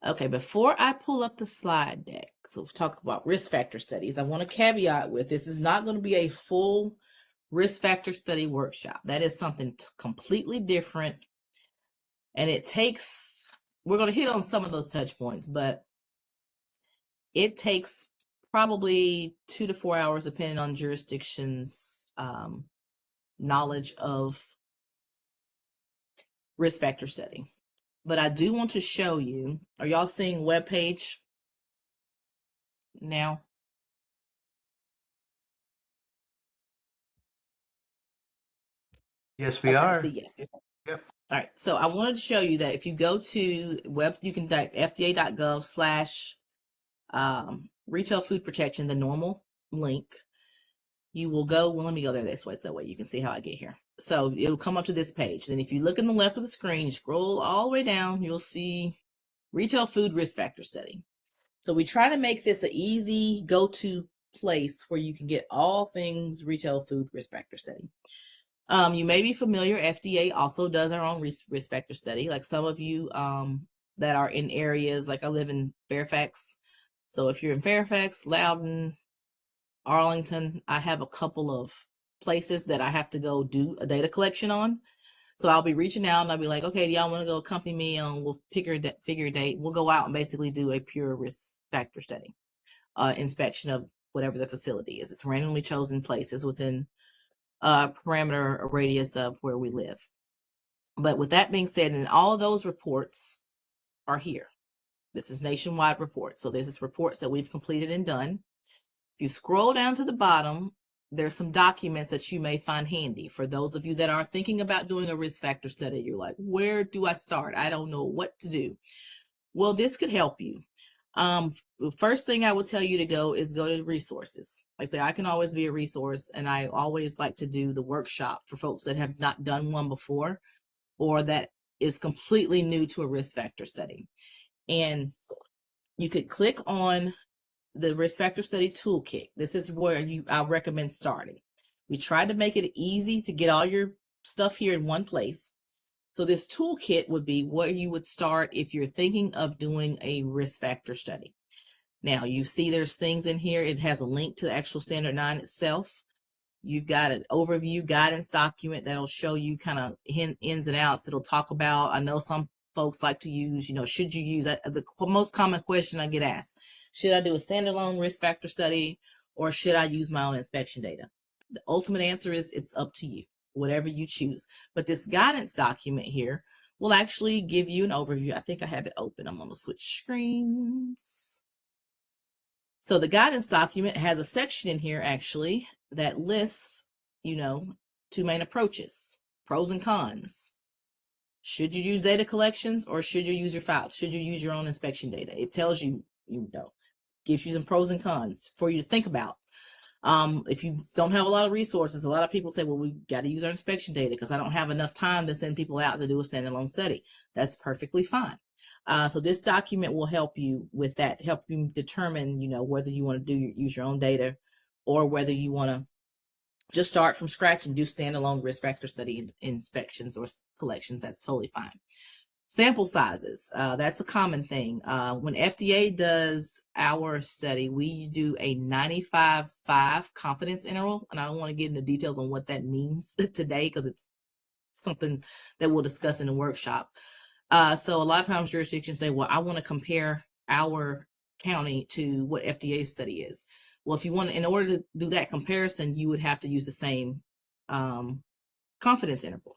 B: Okay, before I pull up the slide deck, so we'll talk about risk factor studies. I want to caveat with this is not going to be a full risk factor study workshop. That is something completely different. And we're going to hit on some of those touch points, but it takes probably 2 to 4 hours, depending on jurisdiction's knowledge of risk factor study. But I do want to show you, are y'all seeing webpage now?
A: Yes, we
B: Okay,
A: are.
B: see, yes.
A: Yep.
B: All right, so I wanted to show you that if you go to you can type fda.gov/retail food protection, the normal link. You will go, well, let me go there this way so that way you can see how I get here. So it'll come up to this page. Then if you look in the left of the screen, you scroll all the way down, you'll see retail food risk factor study. So we try to make this an easy go-to place where you can get all things retail food risk factor study. You may be familiar, FDA also does our own risk factor study. Like some of you that are in areas, like I live in Fairfax. So if you're in Fairfax, Loudoun, Arlington, I have a couple of places that I have to go do a data collection on. So I'll be reaching out and I'll be like, okay, do y'all want to go accompany me on, we'll figure a date. We'll go out and basically do a pure risk factor study, inspection of whatever the facility is. It's randomly chosen places within parameter or radius of where we live. But with that being said, and all of those reports are here. This is nationwide reports. So this is reports that we've completed and done. If you scroll down to the bottom, there's some documents that you may find handy. For those of you that are thinking about doing a risk factor study, you're like, where do I start? I don't know what to do. Well, this could help you. The first thing I would tell you to go to resources. Like I say, I can always be a resource, and I always like to do the workshop for folks that have not done one before or that is completely new to a risk factor study. And you could click on the risk factor study toolkit. This is where I recommend starting. We tried to make it easy to get all your stuff here in one place. So this toolkit would be where you would start if you're thinking of doing a risk factor study. Now you see there's things in here. It has a link to the actual standard 9 itself. You've got an overview guidance document that'll show you kind of ins and outs. It'll talk about, I know some folks like to use, should you use the most common question I get asked, should I do a standalone risk factor study or should I use my own inspection data? The ultimate answer is it's up to you, whatever you choose. But this guidance document here will actually give you an overview. I think I have it open. I'm going to switch screens. So the guidance document has a section in here actually that lists, 2 main approaches, pros and cons. Should you use data collections or should you use your files? Should you use your own inspection data? It tells you, gives you some pros and cons for you to think about. If you don't have a lot of resources, a lot of people say, well, we got to use our inspection data because I don't have enough time to send people out to do a standalone study. That's perfectly fine. So this document will help you with that, help you determine, whether you want to use your own data or whether you want to just start from scratch and do standalone risk factor study inspections or collections. That's totally fine. Sample sizes, that's a common thing. When FDA does our study, we do a 95/5 confidence interval, and I don't want to get into details on what that means today because it's something that we'll discuss in the workshop. So a lot of times jurisdictions say, well, I want to compare our county to what FDA's study is. Well, if you want, in order to do that comparison, you would have to use the same confidence interval.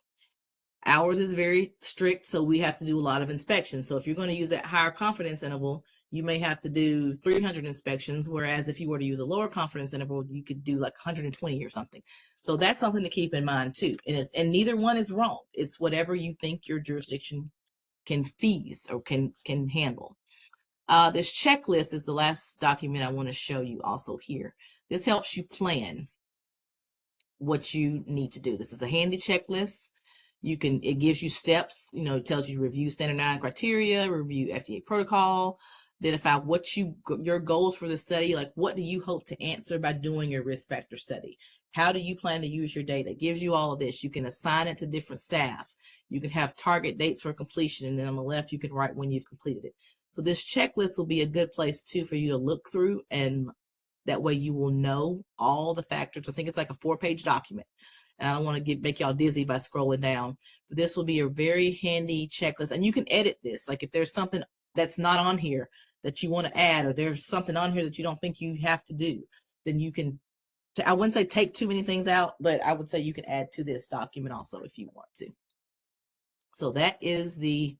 B: Ours is very strict, so we have to do a lot of inspections. So if you're going to use that higher confidence interval, you may have to do 300 inspections, whereas if you were to use a lower confidence interval, you could do like 120 or something. So that's something to keep in mind too. And neither one is wrong. It's whatever you think your jurisdiction can fees or can handle. This checklist is the last document I want to show you also here. This helps you plan what you need to do. This is a handy checklist. It gives you steps, it tells you to review standard 9 criteria, review FDA protocol, identify your goals for the study, like what do you hope to answer by doing your risk factor study? How do you plan to use your data? It gives you all of this. You can assign it to different staff. You can have target dates for completion, and then on the left, you can write when you've completed it. So this checklist will be a good place too for you to look through, and that way you will know all the factors. I think it's like a 4-page document. And I don't want to make y'all dizzy by scrolling down, but this will be a very handy checklist. And you can edit this. Like if there's something that's not on here that you want to add, or there's something on here that you don't think you have to do, then you can, I wouldn't say take too many things out, but I would say you can add to this document also if you want to. So that is the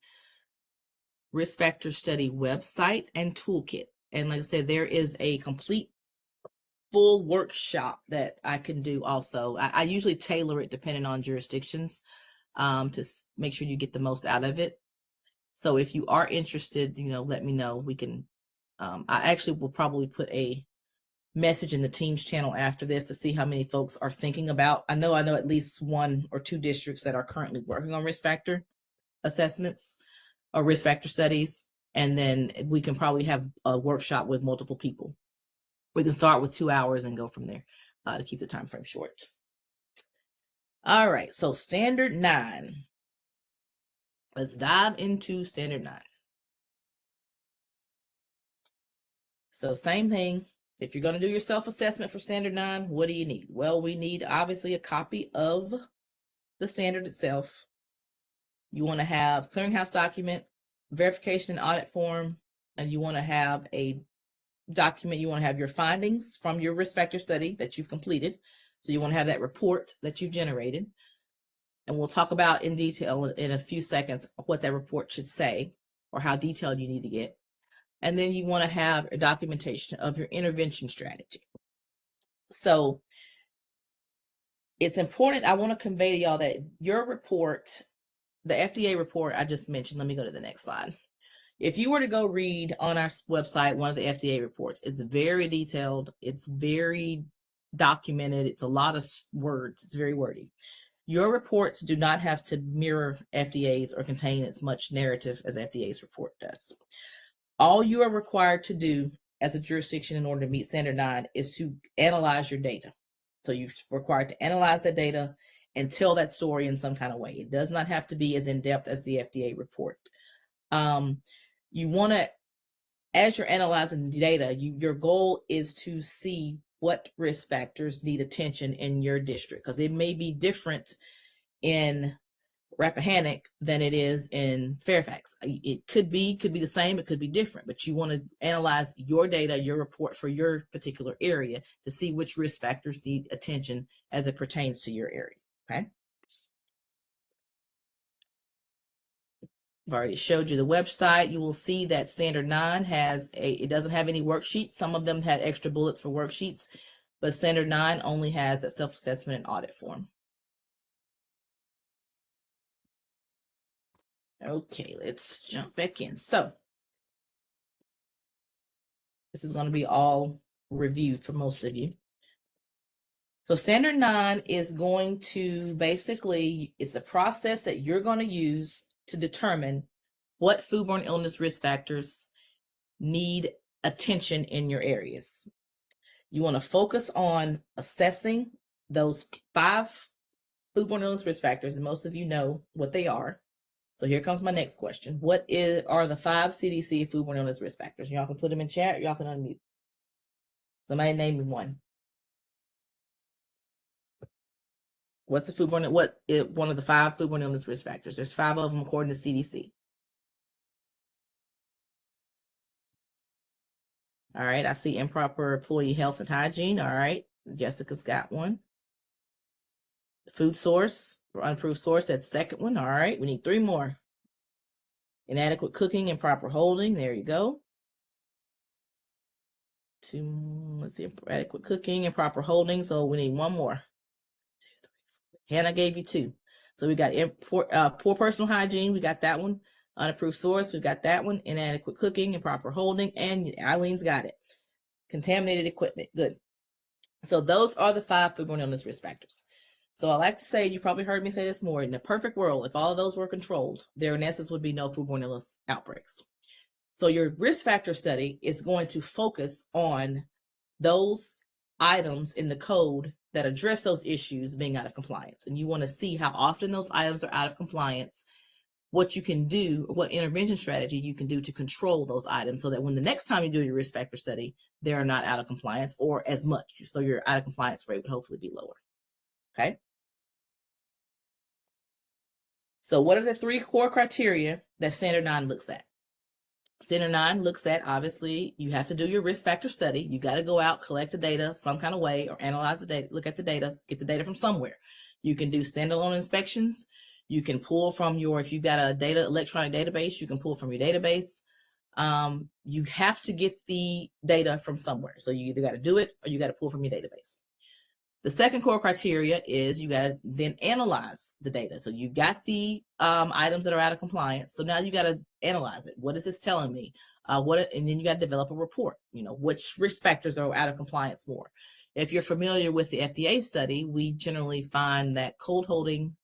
B: risk factor study website and toolkit. And like I said, there is a complete full workshop that I can do also. I usually tailor it depending on jurisdictions to make sure you get the most out of it. So if you are interested, let me know. We can, I actually will probably put a message in the Teams channel after this to see how many folks are thinking about. I know at least 1 or 2 districts that are currently working on risk factor assessments or risk factor studies. And then we can probably have a workshop with multiple people. We can start with 2 hours and go from there to keep the time frame short. All right, so standard 9. Let's dive into standard 9. So same thing. If you're going to do your self-assessment for standard 9, what do you need? Well, we need obviously a copy of the standard itself. You want to have clearinghouse document, verification and audit form, and you want to have a document. You want to have your findings from your risk factor study that you've completed. So you want to have that report that you've generated. And we'll talk about in detail in a few seconds what that report should say or how detailed you need to get. And then you want to have a documentation of your intervention strategy. So it's important. I want to convey to y'all that your report, the FDA report I just mentioned, let me go to the next slide. If you were to go read on our website one of the FDA reports, it's very detailed. It's very documented. It's a lot of words. It's very wordy. Your reports do not have to mirror FDA's or contain as much narrative as FDA's report does. All you are required to do as a jurisdiction in order to meet standard 9 is to analyze your data. So you're required to analyze that data and tell that story in some kind of way. It does not have to be as in-depth as the FDA report. You want to, as you're analyzing the data, your goal is to see what risk factors need attention in your district, because it may be different in Rappahannock than it is in Fairfax. It could be the same, it could be different, but you want to analyze your data, your report for your particular area to see which risk factors need attention as it pertains to your area. Okay. I've already showed you the website. You will see that standard 9 it doesn't have any worksheets. Some of them had extra bullets for worksheets, but standard 9 only has that self-assessment and audit form. Okay, let's jump back in. So this is going to be all reviewed for most of you. So standard 9 is going to basically, it's a process that you're going to use to determine what foodborne illness risk factors need attention in your areas. You want to focus on assessing those 5 foodborne illness risk factors, and most of you know what they are. So here comes my next question. What are the 5 CDC foodborne illness risk factors? Y'all can put them in chat, or y'all can unmute. Somebody name me one. What's a foodborne? What is one of the 5 foodborne illness risk factors? There's 5 of them according to CDC. All right, I see improper employee health and hygiene. All right, Jessica's got one. Food source or unapproved source, that's second one. All right, we need 3 more. Inadequate cooking and proper holding. There you go. let's see, adequate cooking and proper holding. So we need one more. Hannah gave you 2. So we got poor personal hygiene. We got that one. Unapproved source. We got that one. Inadequate cooking and proper holding. And Eileen's got it. Contaminated equipment. Good. So those are the 5 foodborne illness risk factors. So I like to say, you probably heard me say this more, in a perfect world, if all of those were controlled, there in essence would be no foodborne illness outbreaks. So your risk factor study is going to focus on those items in the code that address those issues being out of compliance. And you want to see how often those items are out of compliance, what you can do, what intervention strategy you can do to control those items so that when the next time you do your risk factor study, they're not out of compliance or as much. So your out of compliance rate would hopefully be lower. Okay. So what are the 3 core criteria that Standard 9 looks at? Standard 9 looks at, obviously, you have to do your risk factor study. You got to go out, collect the data some kind of way, or analyze the data, look at the data, get the data from somewhere. You can do standalone inspections. You can pull from if you've got a electronic database, you can pull from your database. You have to get the data from somewhere. So you either got to do it or you got to pull from your database. The second core criteria is you got to then analyze the data. So you've got the items that are out of compliance. So now you got to analyze it. What is this telling me? And then you got to develop a report. Which risk factors are out of compliance more. If you're familiar with the FDA study, we generally find that cold holding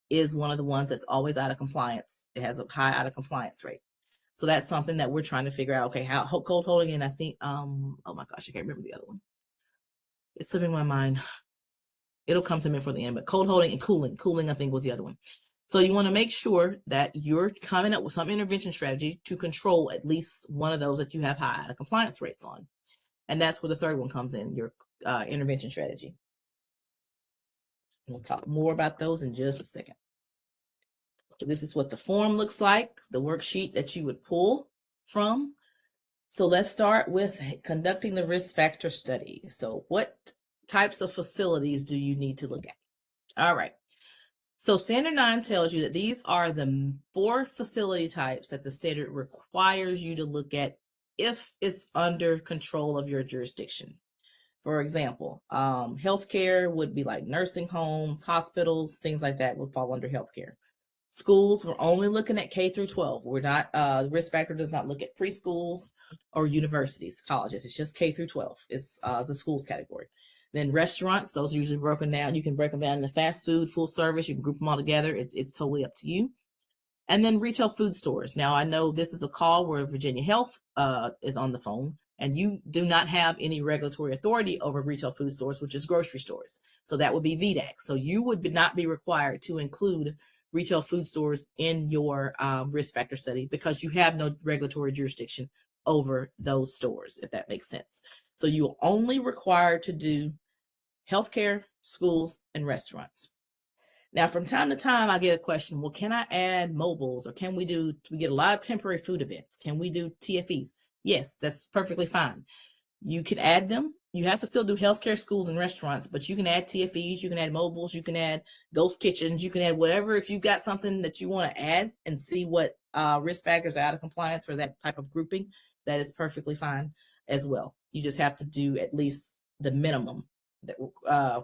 B: is one of the ones that's always out of compliance. It has a high out of compliance rate. So that's something that we're trying to figure out. Okay, how cold holding, and I think, oh my gosh, I can't remember the other one. It's slipping my mind. It'll come to me for the end, but cold holding and cooling. Cooling, I think, was the other one. So you want to make sure that you're coming up with some intervention strategy to control at least one of those that you have high out of compliance rates on. And that's where the third one comes in, your intervention strategy. We'll talk more about those in just a second. So this is what the form looks like, the worksheet that you would pull from. So let's start with conducting the risk factor study. So what types of facilities do you need to look at? All right. So Standard 9 tells you that these are the 4 facility types that the standard requires you to look at if it's under control of your jurisdiction. For example, healthcare would be like nursing homes, hospitals, things like that would fall under healthcare. Schools, we're only looking at K through 12. We're not, the risk factor does not look at preschools or universities, colleges. It's just K through 12. It's the schools category. Then restaurants, those are usually broken down. You can break them down into fast food, full service. You can group them all together. It's totally up to you. And then retail food stores. Now, I know this is a call where Virginia Health is on the phone, and you do not have any regulatory authority over retail food stores, which is grocery stores. So that would be VDAC. So you would not be required to include retail food stores in your risk factor study because you have no regulatory jurisdiction over those stores, if that makes sense. So you're only required to do healthcare, schools, and restaurants. Now, from time to time, I get a question, well, can I add mobiles, or we get a lot of temporary food events? Can we do TFEs? Yes, that's perfectly fine. You can add them. You have to still do healthcare, schools, and restaurants, but you can add TFEs, you can add mobiles, you can add ghost kitchens, you can add whatever. If you've got something that you want to add and see what risk factors are out of compliance for that type of grouping, that is perfectly fine as well. You just have to do at least the minimum that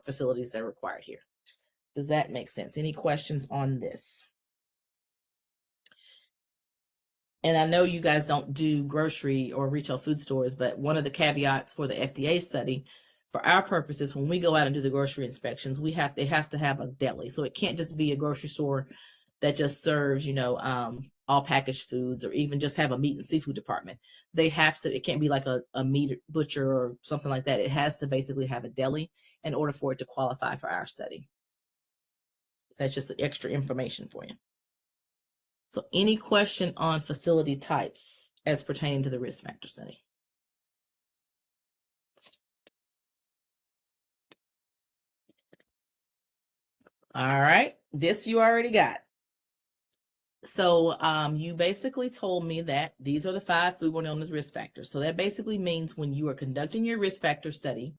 B: facilities that are required here. Does that make sense? Any questions on this? And I know you guys don't do grocery or retail food stores, but one of the caveats for the FDA study, for our purposes, when we go out and do the grocery inspections, they have to have a deli. So it can't just be a grocery store that just serves, all packaged foods, or even just have a meat and seafood department. It can't be like a meat butcher or something like that. It has to basically have a deli in order for it to qualify for our study. So that's just extra information for you. So any question on facility types as pertaining to the risk factor study? All right, this you already got. So you basically told me that these are the 5 foodborne illness risk factors. So that basically means when you are conducting your risk factor study,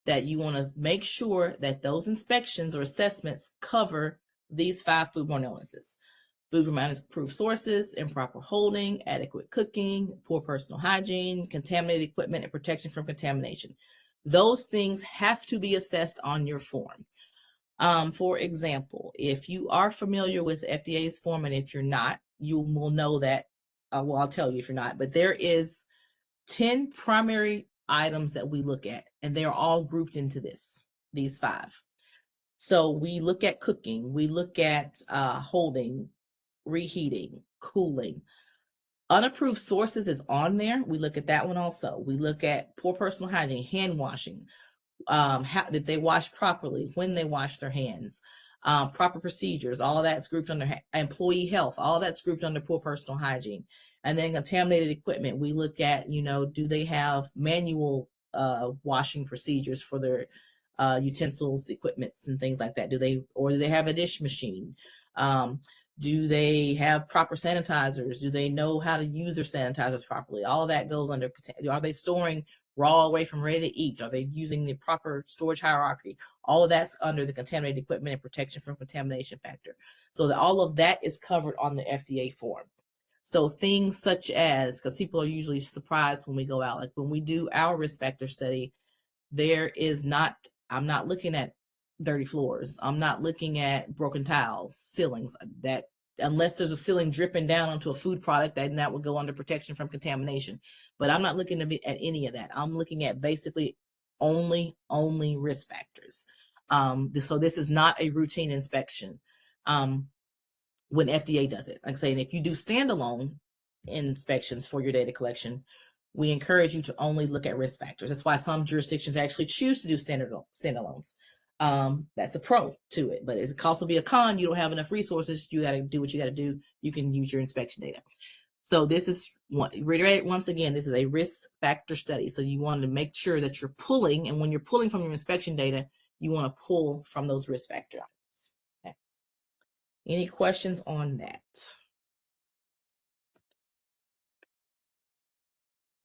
B: that you want to make sure that those inspections or assessments cover these 5 foodborne illnesses. food from unapproved sources, improper holding, adequate cooking, poor personal hygiene, contaminated equipment, and protection from contamination. Those things have to be assessed on your form. For example, if you are familiar with FDA's form, and if you're not, you will know that, well, I'll tell you if you're not, but there is 10 primary items that we look at, and they're all grouped into these 5. So we look at cooking, we look at holding, reheating, cooling. Unapproved sources is on there. We look at that one also. We look at poor personal hygiene, hand washing, how did they wash properly, when they wash their hands, proper procedures, all of that's grouped under employee health, all of that's grouped under poor personal hygiene. And then contaminated equipment, we look at, do they have manual washing procedures for their utensils, equipments, and things like that? Do they have a dish machine? Do they have proper sanitizers? Do they know how to use their sanitizers properly? All of that goes under, are they storing raw away from ready to eat? Are they using the proper storage hierarchy? All of that's under the contaminated equipment and protection from contamination factor. So all of that is covered on the FDA form. So things such as, because people are usually surprised when we go out, like when we do our risk factor study, I'm not looking at dirty floors. I'm not looking at broken tiles, ceilings, that unless there's a ceiling dripping down onto a food product, that would go under protection from contamination. But I'm not looking at any of that. I'm looking at basically only risk factors. So this is not a routine inspection when FDA does it. Like saying, if you do standalone inspections for your data collection, we encourage you to only look at risk factors. That's why some jurisdictions actually choose to do standalones. That's a pro to it, but it can also be a con. You don't have enough resources. You got to do what you got to do. You can use your inspection data. So this is, reiterate once again, this is a risk factor study. So you want to make sure that you're pulling, and when you're pulling from your inspection data, you want to pull from those risk factor items. Okay. Any questions on that?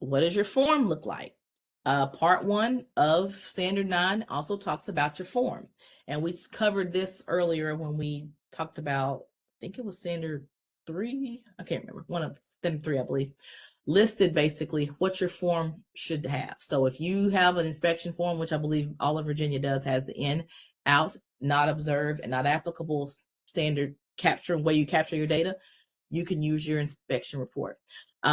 B: What does your form look like? Part 1 of Standard 9 also talks about your form. And we covered this earlier when we talked about, I think it was Standard 3, I can't remember, one of Standard 3, I believe, listed basically what your form should have. So if you have an inspection form, which I believe all of Virginia does, has the in, out, not observed, and not applicable standard way you capture your data, you can use your inspection report.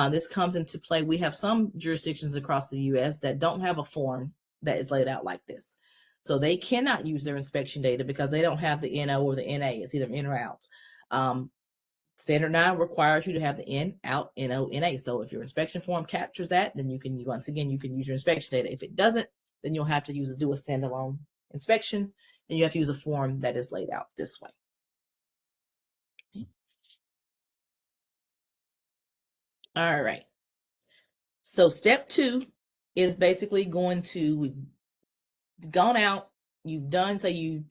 B: This comes into play. We have some jurisdictions across the U.S. that don't have a form that is laid out like this. So they cannot use their inspection data because they don't have the NO or the NA. It's either in or out. Standard 9 requires you to have the in, out, NO, NA. So if your inspection form captures that, then you can, once again, you can use your inspection data. If it doesn't, then you'll have to do a standalone inspection, and you have to use a form that is laid out this way. All right. So step 2 is basically we've gone out, you've done, say you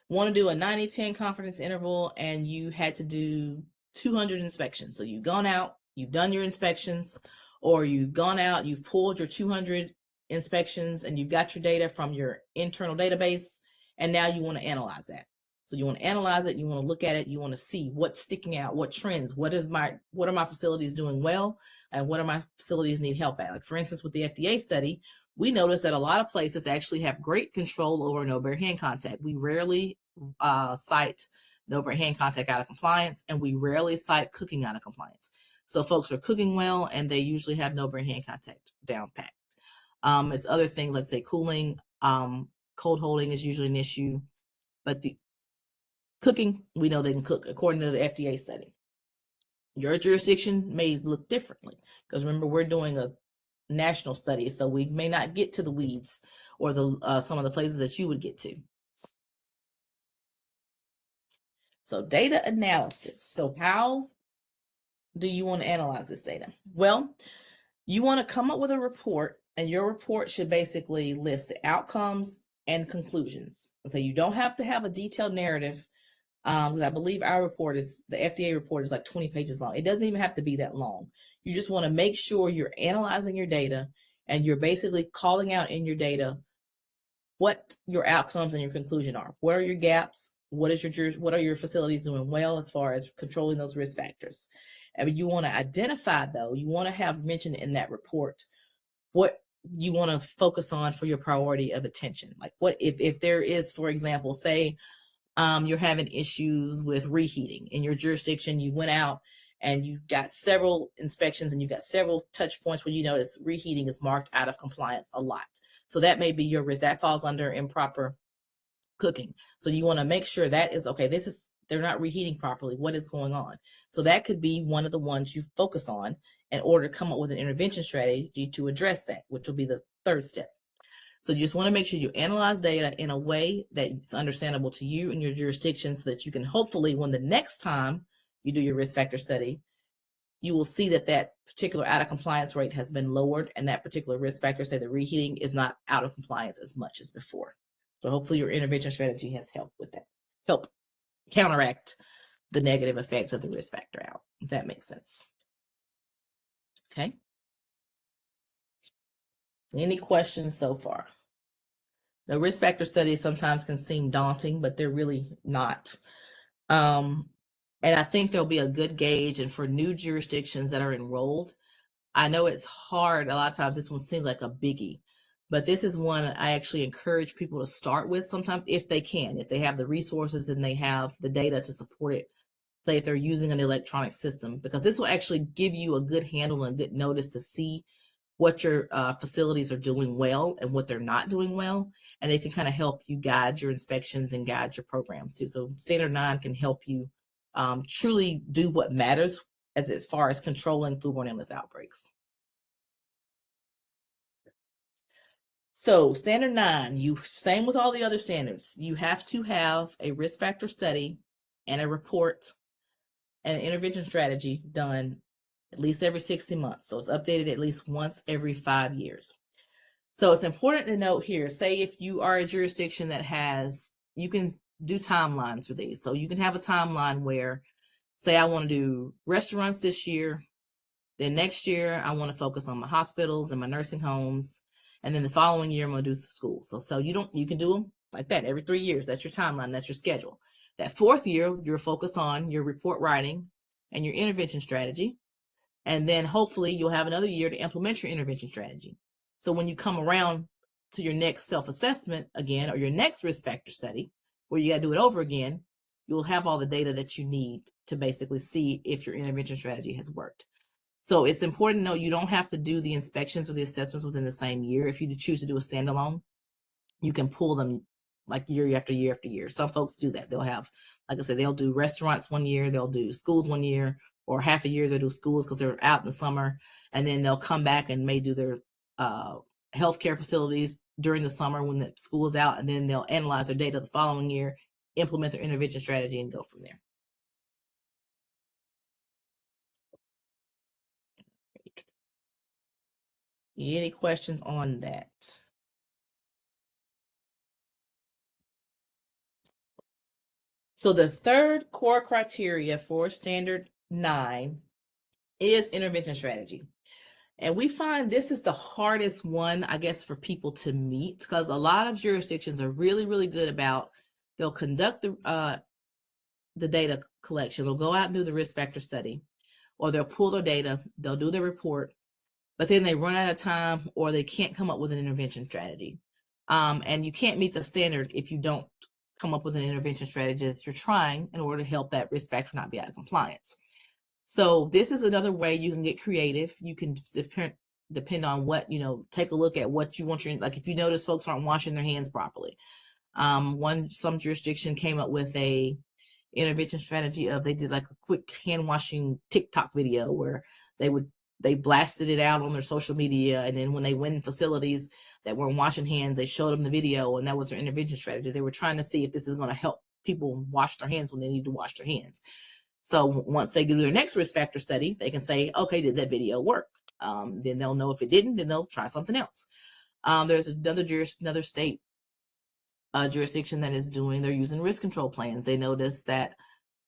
B: want to do a 90-10 confidence interval and you had to do 200 inspections. So you've gone out, you've done your inspections, or you've gone out, you've pulled your 200 inspections and you've got your data from your internal database, and now you want to analyze that. So you want to analyze it, you want to look at it, you want to see what's sticking out, what trends, what are my facilities doing well, and what are my facilities need help at. Like for instance, with the FDA study, we noticed that a lot of places actually have great control over no bare hand contact. We rarely cite no bare hand contact out of compliance, and we rarely cite cooking out of compliance. So folks are cooking well, and they usually have no bare hand contact down packed. It's other things like, say, cooling, cold holding is usually an issue, but the cooking, we know they can cook according to the FDA study. Your jurisdiction may look differently because remember, we're doing a national study, so we may not get to the weeds or the some of the places that you would get to. So data analysis. So how do you want to analyze this data? Well, you want to come up with a report, and your report should basically list the outcomes and conclusions. So you don't have to have a detailed narrative. I believe our report the FDA report is like 20 pages long. It doesn't even have to be that long. You just want to make sure you're analyzing your data and you're basically calling out in your data what your outcomes and your conclusion are. What are your gaps? what are your facilities doing well as far as controlling those risk factors? And you want to identify, though, you want to have mentioned in that report what you want to focus on for your priority of attention. Like what if there is, for example, say you're having issues with reheating in your jurisdiction, you went out and you got several inspections and you got several touch points where you notice reheating is marked out of compliance a lot. So that may be your risk. That falls under improper cooking. So you want to make sure that is okay. They're not reheating properly. What is going on? So that could be one of the ones you focus on in order to come up with an intervention strategy to address that, which will be the third step. So you just want to make sure you analyze data in a way that's understandable to you and your jurisdiction so that you can hopefully, when the next time you do your risk factor study, you will see that that particular out of compliance rate has been lowered and that particular risk factor, say the reheating, is not out of compliance as much as before. So hopefully your intervention strategy has helped with that, help counteract the negative effects of the risk factor out, if that makes sense. Okay. Any questions so far? The risk factor studies sometimes can seem daunting, but they're really not. And I think there'll be a good gauge. And for new jurisdictions that are enrolled, I know it's hard. A lot of times this one seems like a biggie, but this is one I actually encourage people to start with sometimes if they can, if they have the resources and they have the data to support it. Say if they're using an electronic system, because this will actually give you a good handle and good notice to see what your facilities are doing well and what they're not doing well. And it can kind of help you guide your inspections and guide your programs too. So Standard 9 can help you truly do what matters as far as controlling foodborne illness outbreaks. So Standard 9, same with all the other standards, you have to have a risk factor study and a report and an intervention strategy done at least every 60 months. So it's updated at least once every 5 years. So it's important to note here, say if you are a jurisdiction that you can do timelines for these. So you can have a timeline where, say I want to do restaurants this year, then next year I want to focus on my hospitals and my nursing homes, and then the following year I'm going to do schools. So you can do them like that every 3 years. That's your timeline, that's your schedule. That fourth year, you're focused on your report writing and your intervention strategy. And then hopefully you'll have another year to implement your intervention strategy. So when you come around to your next self-assessment again, or your next risk factor study, where you got to do it over again, you'll have all the data that you need to basically see if your intervention strategy has worked. So it's important to know you don't have to do the inspections or the assessments within the same year. If you choose to do a standalone, you can pull them like year after year after year. Some folks do that. They'll have, like I said, they'll do restaurants one year, they'll do schools one year, or half a year they'll do schools because they're out in the summer, and then they'll come back and may do their healthcare facilities during the summer when the school is out, and then they'll analyze their data the following year, implement their intervention strategy, and go from there. Any questions on that? So the third core criteria for Standard 9 is intervention strategy. And we find this is the hardest one, I guess, for people to meet, because a lot of jurisdictions are really, really good about, they'll conduct the data collection, they'll go out and do the risk factor study, or they'll pull their data, they'll do their report, but then they run out of time or they can't come up with an intervention strategy. And you can't meet the standard if you don't come up with an intervention strategy that you're trying in order to help that risk factor not be out of compliance. So this is another way you can get creative. You can depend on what, take a look at what you want like if you notice folks aren't washing their hands properly. Some jurisdiction came up with a intervention strategy they did like a quick hand washing TikTok video where they blasted it out on their social media, and then when they went in facilities that weren't washing hands, they showed them the video, and that was their intervention strategy. They were trying to see if this is going to help people wash their hands when they need to wash their hands. So once they do their next risk factor study, they can say, okay, did that video work? Then they'll know if it didn't, then they'll try something else. There's another state jurisdiction that is they're using risk control plans. They noticed that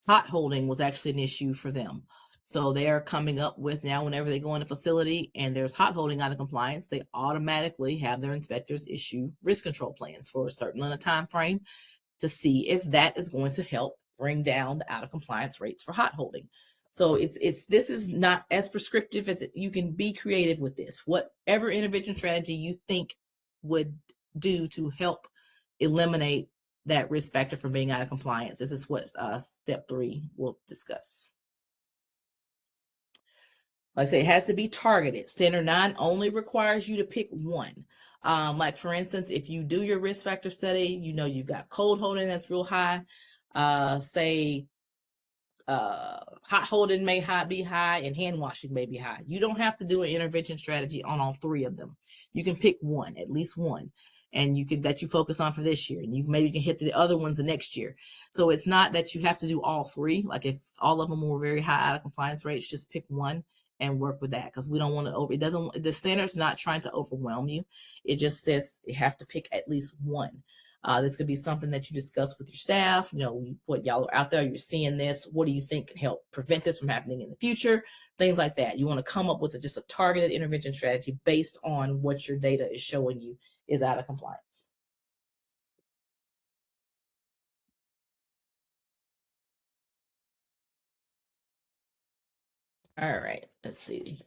B: hot holding was actually an issue for them. So they are coming up with now, whenever they go in a facility and there's hot holding out of compliance, they automatically have their inspectors issue risk control plans for a certain amount of time frame to see if that is going to help bring down the out of compliance rates for hot holding. So this is not as prescriptive as you can be creative with this. Whatever intervention strategy you think would do to help eliminate that risk factor from being out of compliance. This is what step 3 will discuss. Like I say, it has to be targeted. Standard 9 only requires you to pick one. Like for instance, if you do your risk factor study, you've got cold holding that's real high. Say hot holding may be high and hand washing may be high. You don't have to do an intervention strategy on all 3 of them. You can pick one, at least one, and that you focus on for this year, and you maybe can hit the other ones the next year. So it's not that you have to do all 3. Like if all of them were very high out of compliance rates, just pick one and work with that, because we don't want to the standard's not trying to overwhelm you. It just says you have to pick at least one. This could be something that you discuss with your staff. What y'all are out there, you're seeing this. What do you think can help prevent this from happening in the future? Things like that. You want to come up with just a targeted intervention strategy based on what your data is showing you is out of compliance. All right, let's see.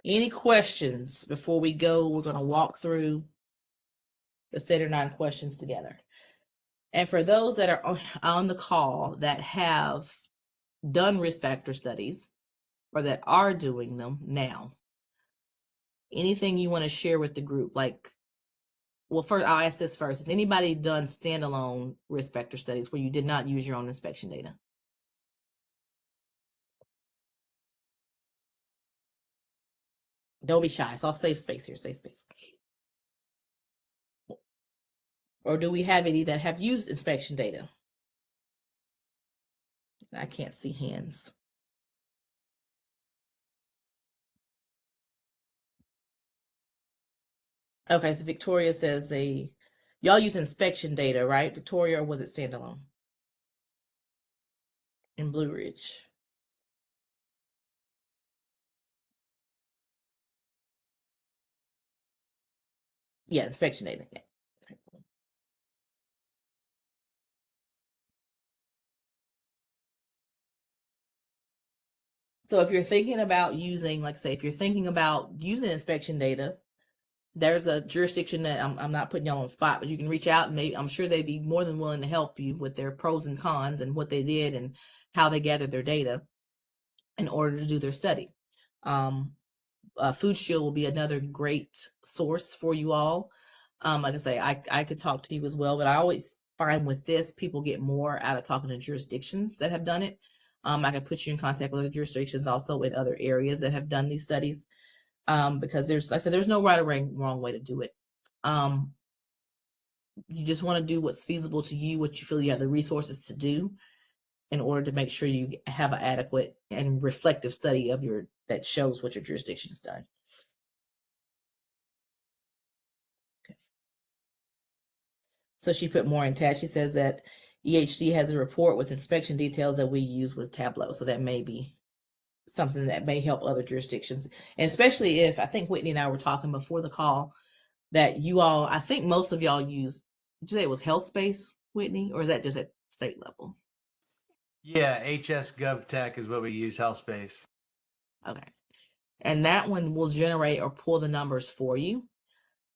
B: Any questions before we go? We're going to walk through the standard 9 questions together. And for those that are on the call that have done risk factor studies or that are doing them now, anything you want to share with the group? First, I'll ask this first. Has anybody done standalone risk factor studies where you did not use your own inspection data? Don't be shy. It's all safe space here, safe space. Or do we have any that have used inspection data? I can't see hands. Okay, so Victoria says y'all use inspection data, right, Victoria, or was it standalone? In Blue Ridge. Yeah, inspection data. Yeah. So if you're thinking about using, if you're thinking about using inspection data, there's a jurisdiction that I'm not putting y'all on the spot, but you can reach out and I'm sure they'd be more than willing to help you with their pros and cons and what they did and how they gathered their data in order to do their study. Food Shield will be another great source for you all. Like I say, I could talk to you as well, but I always find with this, people get more out of talking to jurisdictions that have done it. I can put you in contact with other jurisdictions also in other areas that have done these studies. Because there's no right or wrong way to do it. You just want to do what's feasible to you, what you feel you have the resources to do in order to make sure you have an adequate and reflective study that shows what your jurisdiction has done. Okay. So she put more in tab. She says that EHD has a report with inspection details that we use with Tableau. So that may be something that may help other jurisdictions. And especially if, I think Whitney and I were talking before the call, that you all, I think most of y'all use, did you say it was health space, Whitney, or is that just at state level?
A: Yeah, HS GovTech is what we use, health space.
B: Okay. And that one will generate or pull the numbers for you.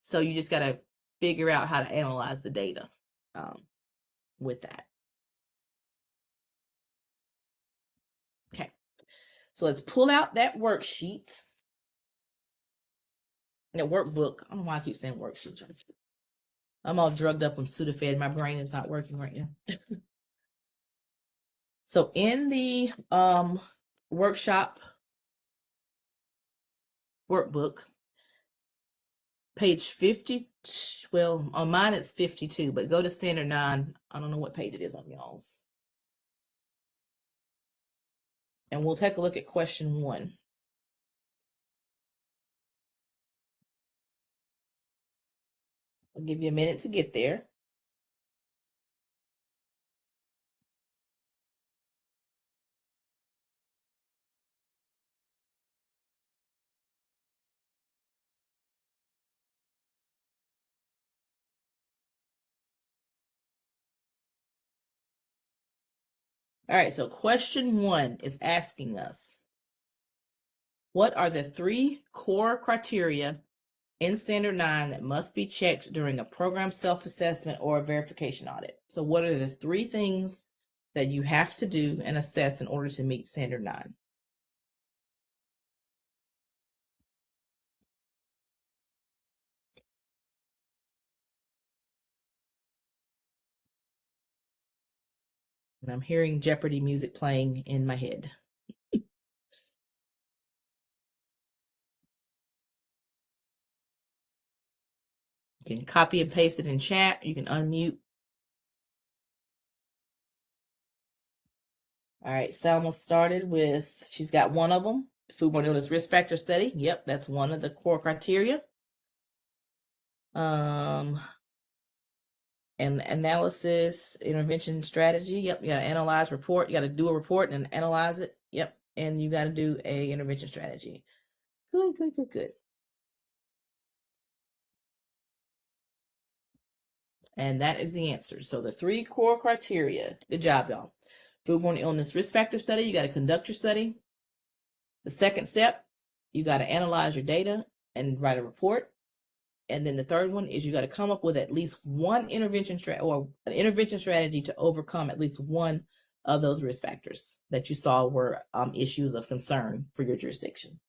B: So you just got to figure out how to analyze the data with that. Okay. So let's pull out that worksheet. That workbook. I don't know why I keep saying worksheet. I'm all drugged up on Sudafed. My brain is not working right now. So in the workshop workbook, page 50, well, on mine it's 52, but go to standard 9. I don't know what page it is on y'all's. And we'll take a look at question 1. I'll give you a minute to get there. All right, so question 1 is asking us, what are the 3 core criteria in Standard 9 that must be checked during a program self-assessment or a verification audit? So what are the 3 things that you have to do and assess in order to meet Standard 9? And I'm hearing Jeopardy music playing in my head. You can copy and paste it in chat. You can unmute. All right, Salma started with, she's got one of them, foodborne illness risk factor study. Yep, that's one of the core criteria. And analysis, intervention strategy. Yep, you got to analyze, report. You got to do a report and analyze it. Yep, and you got to do a intervention strategy. Good, good, good, good. And that is the answer. So the 3 core criteria. Good job, y'all. Foodborne illness risk factor study. You got to conduct your study. The second step, you got to analyze your data and write a report. And then the third one is you got to come up with at least one intervention or an intervention strategy to overcome at least one of those risk factors that you saw were issues of concern for your jurisdiction.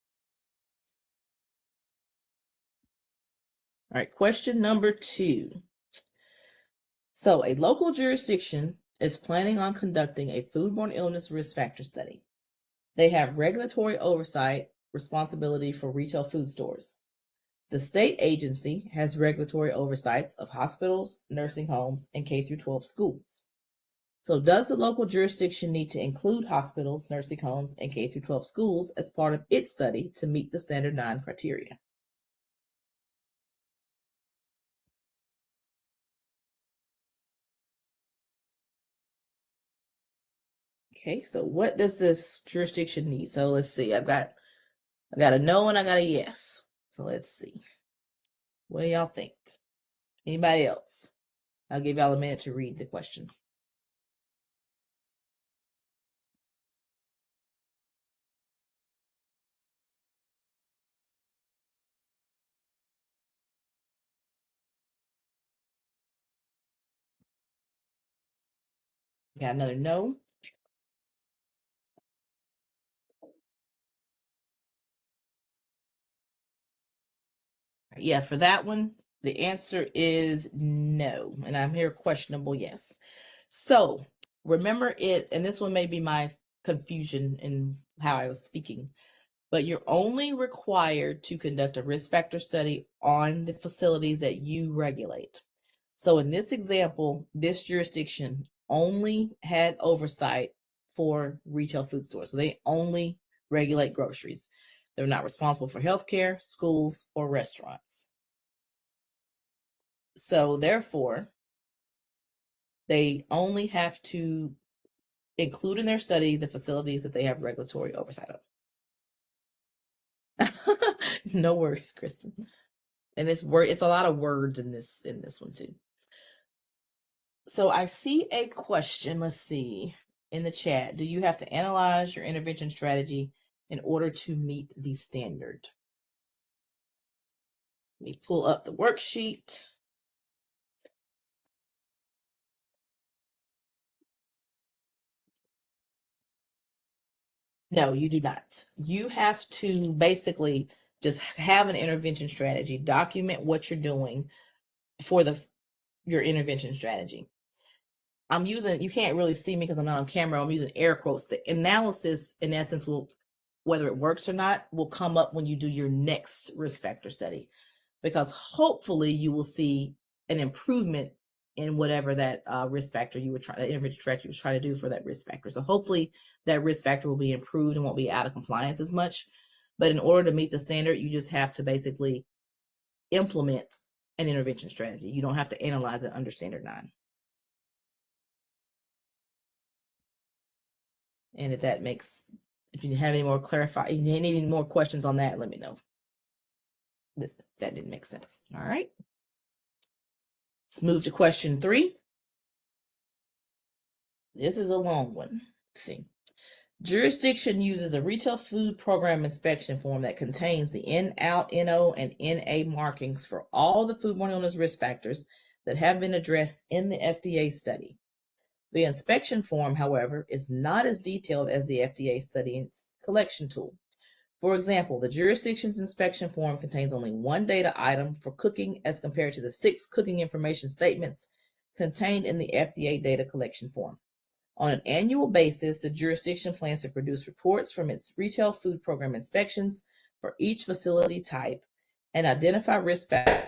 B: All right, question number 2. So a local jurisdiction is planning on conducting a foodborne illness risk factor study. They have regulatory oversight responsibility for retail food stores. The state agency has regulatory oversights of hospitals, nursing homes, and K-12 schools. So does the local jurisdiction need to include hospitals, nursing homes, and K-12 schools as part of its study to meet the Standard 9 criteria? Okay, so what does this jurisdiction need? So let's see. I got a no and I got a yes. So let's see. What do y'all think? Anybody else? I'll give y'all a minute to read the question. Got another no. Yeah, for that one, the answer is no. And I'm here questionable yes. So remember it, and this one may be my confusion in how I was speaking, but you're only required to conduct a risk factor study on the facilities that you regulate. So in this example, this jurisdiction only had oversight for retail food stores. So they only regulate groceries. They're not responsible for healthcare, schools, or restaurants. So therefore, they only have to include in their study the facilities that they have regulatory oversight of. No worries, Kristen. And it's a lot of words in this one too. So I see a question, let's see, in the chat. Do you have to analyze your intervention strategy in order to meet the standard? Let me pull up the worksheet. No, you do not. You have to basically just have an intervention strategy, document what you're doing for your intervention strategy. I'm using, you can't really see me because I'm not on camera. I'm using air quotes. The analysis, in essence, will, whether it works or not, will come up when you do your next risk factor study, because hopefully you will see an improvement in whatever that risk factor you were trying, that intervention strategy was trying to do for that risk factor. So hopefully that risk factor will be improved and won't be out of compliance as much. But in order to meet the standard, you just have to basically implement an intervention strategy. You don't have to analyze it under Standard 9. And if you have any more any more questions on that, let me know. That didn't make sense. All right. Let's move to question 3. This is a long one. see. Jurisdiction uses a retail food program inspection form that contains the in, out, NO, and NA markings for all the foodborne illness risk factors that have been addressed in the FDA study. The inspection form, however, is not as detailed as the FDA study collection tool. For example, the jurisdiction's inspection form contains only one data item for cooking as compared to the 6 cooking information statements contained in the FDA data collection form. On an annual basis, the jurisdiction plans to produce reports from its retail food program inspections for each facility type and identify risk factors.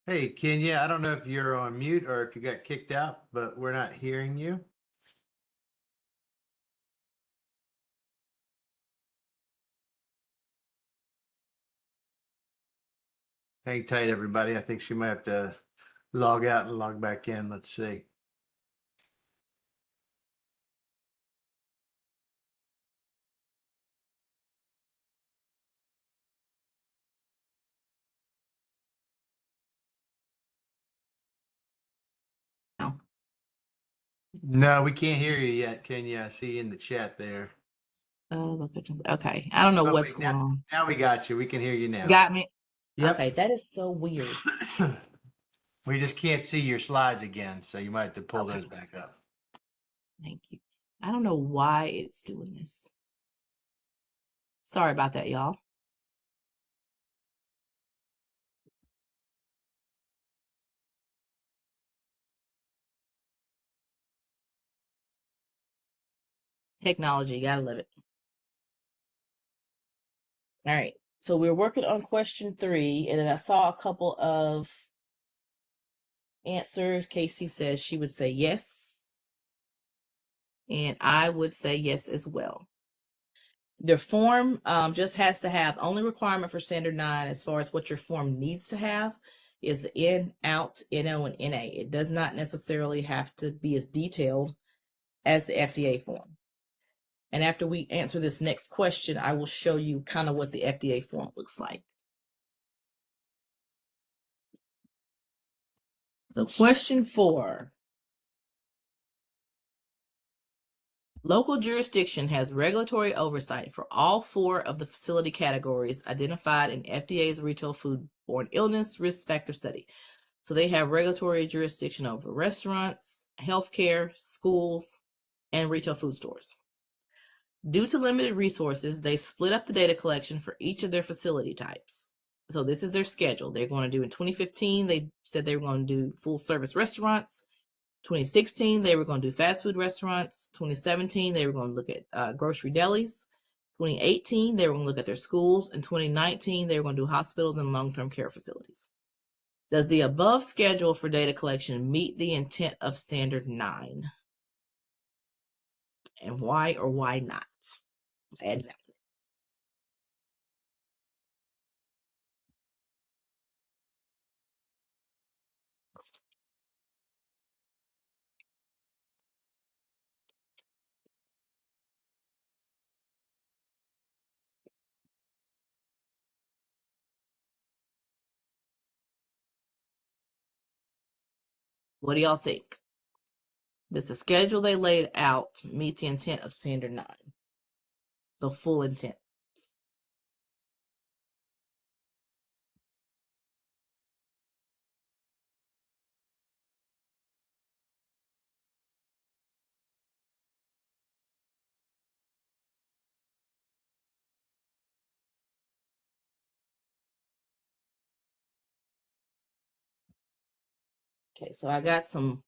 A: Hey, Kenya, I don't know if you're on mute or if you got kicked out, but we're not hearing you. Hang tight, everybody. I think she might have to log out and log back in. Let's see. No, we can't hear you yet, Kenya. I see you in the chat there.
B: Okay, I don't know
A: Oh,
B: what's
A: wait,
B: going on.
A: now we got you. We can hear you now.
B: Got me?
A: Yep.
B: Okay, that is so weird.
A: We just can't see your slides again, so you might have to pull
B: Okay.
A: those back up.
B: Thank you. I don't know why it's doing this. Sorry about that, y'all. Technology, gotta love it. All right, so we're working on question 3, and then I saw a couple of answers. Casey says she would say yes, and I would say yes as well. The form just has to have, only requirement for standard 9 as far as what your form needs to have is the in, out, NO, and NA. It does not necessarily have to be as detailed as the FDA form. And after we answer this next question, I will show you kind of what the FDA form looks like. So question 4. Local jurisdiction has regulatory oversight for all 4 of the facility categories identified in FDA's retail foodborne illness risk factor study. So they have regulatory jurisdiction over restaurants, healthcare, schools, and retail food stores. Due to limited resources, they split up the data collection for each of their facility types. So this is their schedule. They're going to do in 2015, they said they were going to do full service restaurants. 2016, they were going to do fast food restaurants. 2017, they were going to look at grocery delis. 2018, they were going to look at their schools. And 2019, they were going to do hospitals and long-term care facilities. Does the above schedule for data collection meet the intent of Standard 9? And why or why not? Add that. What do y'all think? Does the schedule they laid out meet the intent of Standard 9? The full intent. Okay, so I got some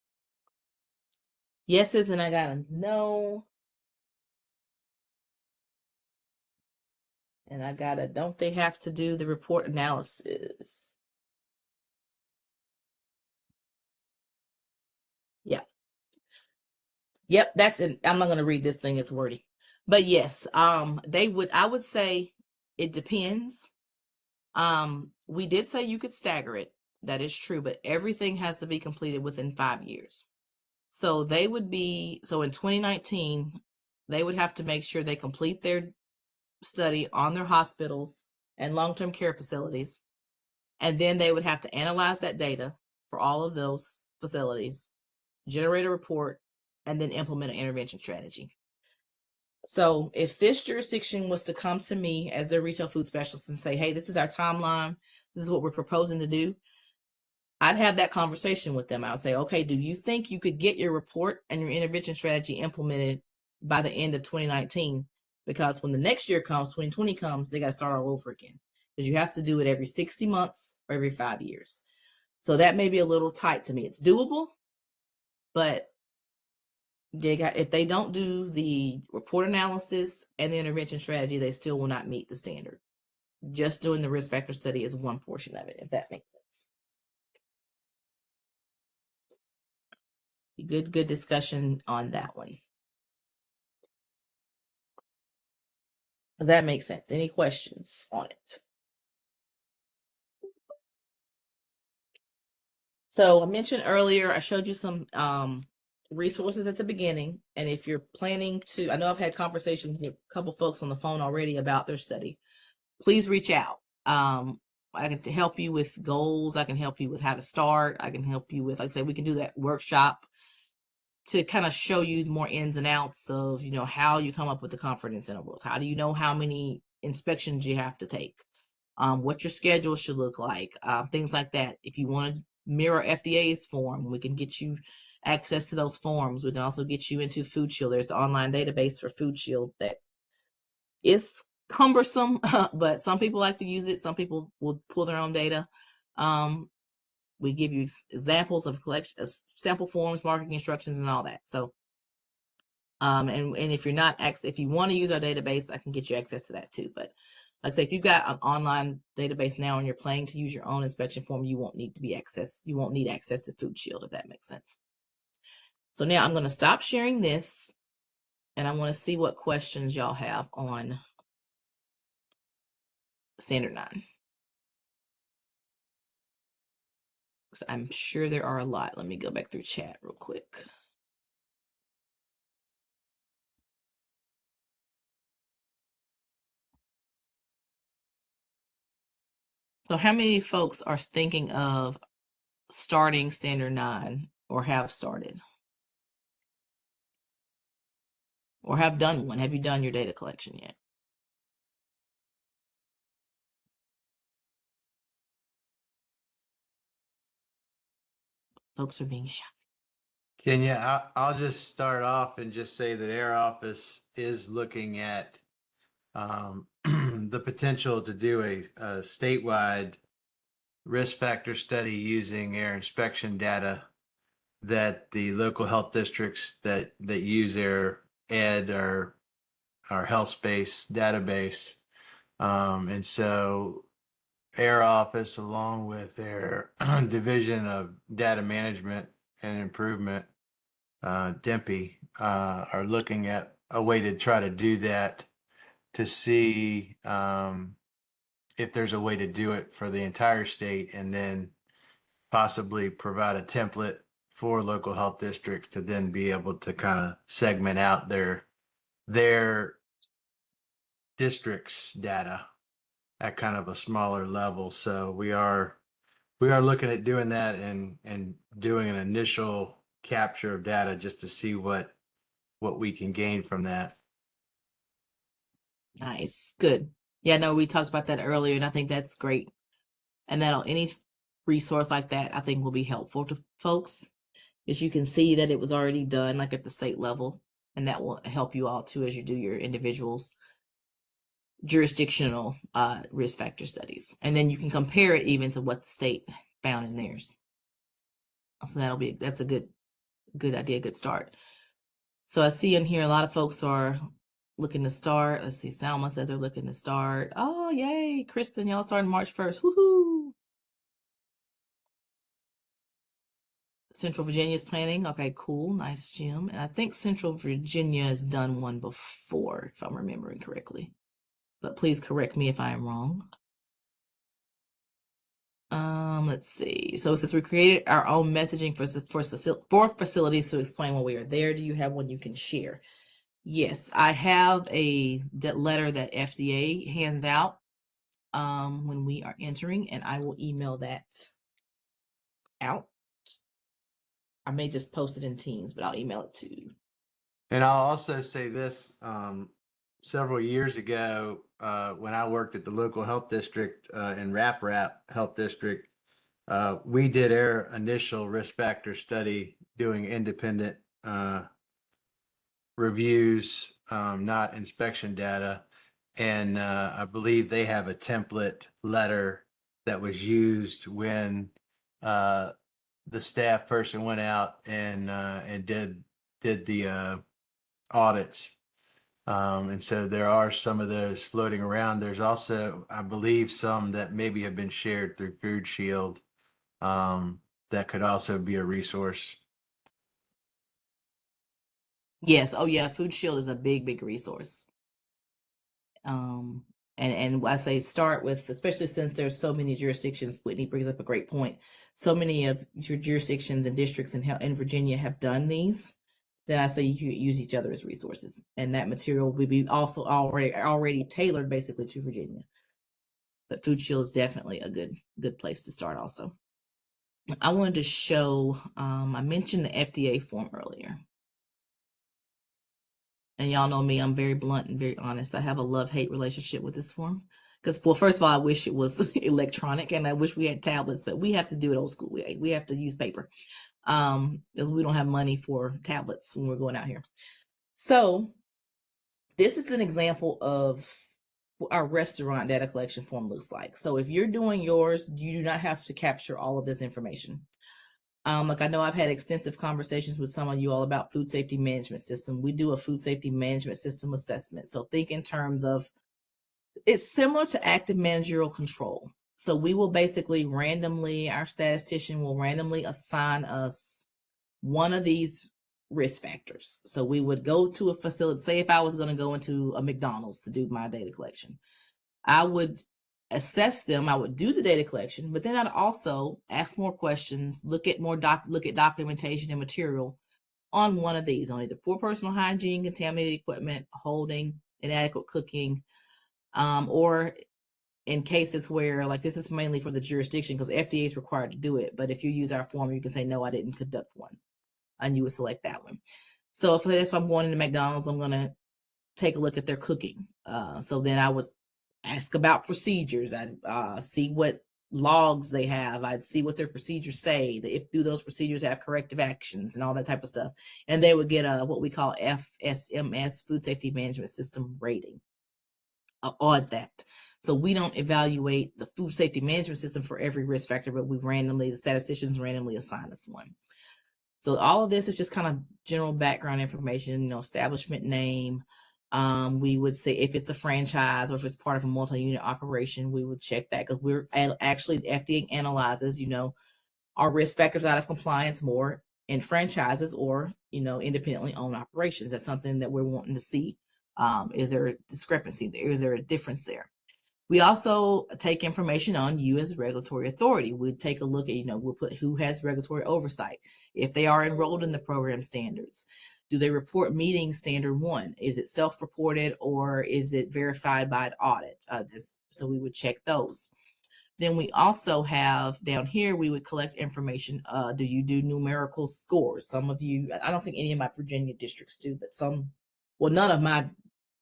B: yeses and I got a no. And I got a, don't they have to do the report analysis? Yeah. Yep, that's it. I'm not going to read this thing, it's wordy. But yes, they would, I would say it depends. We did say you could stagger it. That is true, but everything has to be completed within 5 years. So they would be, so in 2019, they would have to make sure they complete their study on their hospitals and long-term care facilities. And then they would have to analyze that data for all of those facilities, generate a report, and then implement an intervention strategy. So if this jurisdiction was to come to me as their retail food specialist and say, hey, this is our timeline, this is what we're proposing to do, I'd have that conversation with them. I would say, okay, do you think you could get your report and your intervention strategy implemented by the end of 2019? Because when the next year comes, 2020 comes, they got to start all over again. Because you have to do it every 60 months or every 5 years. So that may be a little tight to me. It's doable, but if they don't do the report analysis and the intervention strategy, they still will not meet the standard. Just doing the risk factor study is one portion of it, if that makes sense. Good discussion on that one. Does that make sense? Any questions on it? So I mentioned earlier, I showed you some resources at the beginning. And if you're planning to, I know I've had conversations with a couple folks on the phone already about their study. Please reach out. I can help you with goals. I can help you with how to start. I can help you with, like I said, we can do that workshop to kind of show you more ins and outs of, you know, how you come up with the confidence intervals. How do you know how many inspections you have to take? What your schedule should look like, things like that. If you want to mirror FDA's form, we can get you access to those forms. We can also get you into Food Shield. There's an online database for Food Shield that is cumbersome, but some people like to use it. Some people will pull their own data. We give you examples of collection, sample forms, marketing instructions, and all that. So, and if you're not, if you want to use our database, I can get you access to that too. But like I say, if you've got an online database now and you're planning to use your own inspection form, you won't need access to Food Shield, if that makes sense. So now I'm going to stop sharing this and I want to see what questions y'all have on Standard 9. So I'm sure there are a lot. Let me go back through chat real quick. So how many folks are thinking of starting Standard 9 or have started? Or have done one? Have you done your data collection yet? Folks are being shy.
A: Kenya, I'll just start off and just say that Air Office is looking at the potential to do a statewide risk factor study using air inspection data that the local health districts that use their ed or our health space database. And so Air Office, along with their Division of Data Management and Improvement, DEMPI, are looking at a way to try to do that to see if there's a way to do it for the entire state and then possibly provide a template for local health districts to then be able to kind of segment out their districts data at kind of a smaller level. So we are looking at doing that and doing an initial capture of data just to see what we can gain from that.
B: Nice. Good. Yeah, no, we talked about that earlier, and I think that's great. And any resource like that, I think will be helpful to folks, as you can see that it was already done like at the state level, and that will help you all too as you do your individuals jurisdictional risk factor studies. And then you can compare it even to what the state found in theirs. So that's a good idea, good start. So I see in here a lot of folks are looking to start. Let's see, Salma says they're looking to start. Oh, yay, Kristen, y'all starting March 1st. Woohoo! Central Virginia's planning. Okay, cool. Nice, Jim. And I think Central Virginia has done one before, if I'm remembering correctly. But please correct me if I am wrong. Let's see. So it says we created our own messaging for facilities to explain when we are there. Do you have one you can share? Yes, I have a letter that FDA hands out when we are entering, and I will email that out. I may just post it in Teams, but I'll email it to you.
A: And I'll also say this, several years ago, when I worked at the local health district, in Rap Health District, we did our initial risk factor study doing independent, reviews, not inspection data. And, I believe they have a template letter that was used when, the staff person went out and did the, audits. And so there are some of those floating around. There's also, I believe, some that maybe have been shared through Food Shield, that could also be a resource.
B: Yes. Oh, yeah. Food Shield is a big resource. And I say start with, especially since there's so many jurisdictions. Whitney brings up a great point. So many of your jurisdictions and districts in Virginia have done these. Then I say you can use each other as resources, and that material will be also already tailored basically to Virginia. But Food Shield is definitely a good place to start. Also, I wanted to show. I mentioned the FDA form earlier. And y'all know me, I'm very blunt and very honest. I have a love-hate relationship with this form. Because, well, first of all, I wish it was electronic and I wish we had tablets, but we have to do it old school. We have to use paper because we don't have money for tablets when we're going out here. So this is an example of what our restaurant data collection form looks like. So if you're doing yours, you do not have to capture all of this information. Like I know I've had extensive conversations with some of you all about food safety management system. We do a food safety management system assessment. So think in terms of, it's similar to active managerial control. So we will basically our statistician will randomly assign us one of these risk factors. So we would go to a facility, say if I was going to go into a McDonald's to do my data collection, I would assess them. I would do the data collection, but then I'd also ask more questions, look at documentation and material on one of these, on either poor personal hygiene, contaminated equipment, holding, inadequate cooking, or in cases where, like, this is mainly for the jurisdiction because FDA is required to do it. But if you use our form, you can say, no, I didn't conduct one, and you would select that one. So if I'm going into McDonald's, I'm going to take a look at their cooking. So then I would ask about procedures. I'd see what logs they have. I'd see what their procedures say. Do those procedures have corrective actions and all that type of stuff. And they would get a what we call FSMS, Food Safety Management System rating on that. So we don't evaluate the food safety management system for every risk factor, but the statisticians randomly assign us one. So all of this is just kind of general background information, establishment name. We would say if it's a franchise or if it's part of a multi-unit operation, we would check that because we're actually, FDA analyzes, our risk factors out of compliance more in franchises or, independently owned operations. That's something that we're wanting to see. Is there a discrepancy there? Is there a difference there? We also take information on you as a regulatory authority. We take a look at, we'll put who has regulatory oversight. If they are enrolled in the program standards, do they report meeting standard 1? Is it self-reported or is it verified by an audit? So we would check those. Then we also have down here, we would collect information. Do you do numerical scores? Some of you, I don't think any of my Virginia districts do, but none of my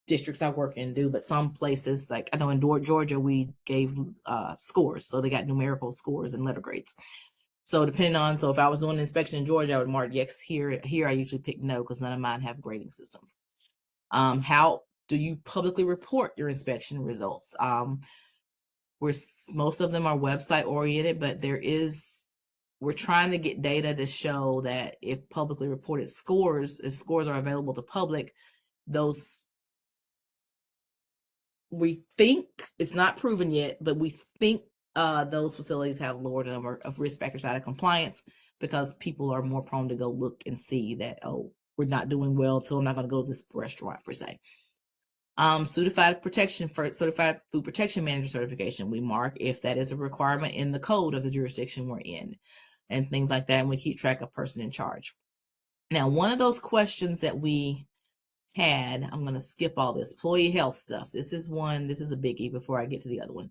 B: districts I work in do, but some places, like I know in Georgia, we gave scores. So they got numerical scores and letter grades. So so if I was doing an inspection in Georgia, I would mark yes here. Here I usually pick no because none of mine have grading systems. How do you publicly report your inspection results? Most of them are website oriented, but there is we're trying to get data to show that if publicly reported scores, if scores are available to public, those, we think, it's not proven yet, but we think those facilities have lower number of risk factors out of compliance because people are more prone to go look and see that, oh, we're not doing well, so I'm not going to go to this restaurant per se. Certified food protection manager certification, we mark if that is a requirement in the code of the jurisdiction we're in, and things like that. And we keep track of person in charge. Now, one of those questions that we had, I'm going to skip all this employee health stuff. This is a biggie before I get to the other one.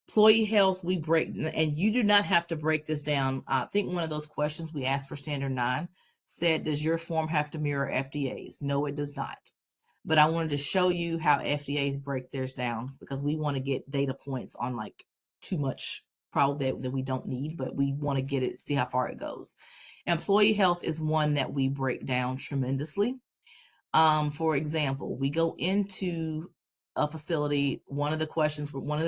B: Employee health, we break, and you do not have to break this down. I think one of those questions we asked for standard 9 said, does your form have to mirror FDA's? No, it does not. But I wanted to show you how FDA's break theirs down because we want to get data points on like too much probably that we don't need, but we want to get it, see how far it goes. Employee health is one that we break down tremendously. For example, we go into a facility, one of the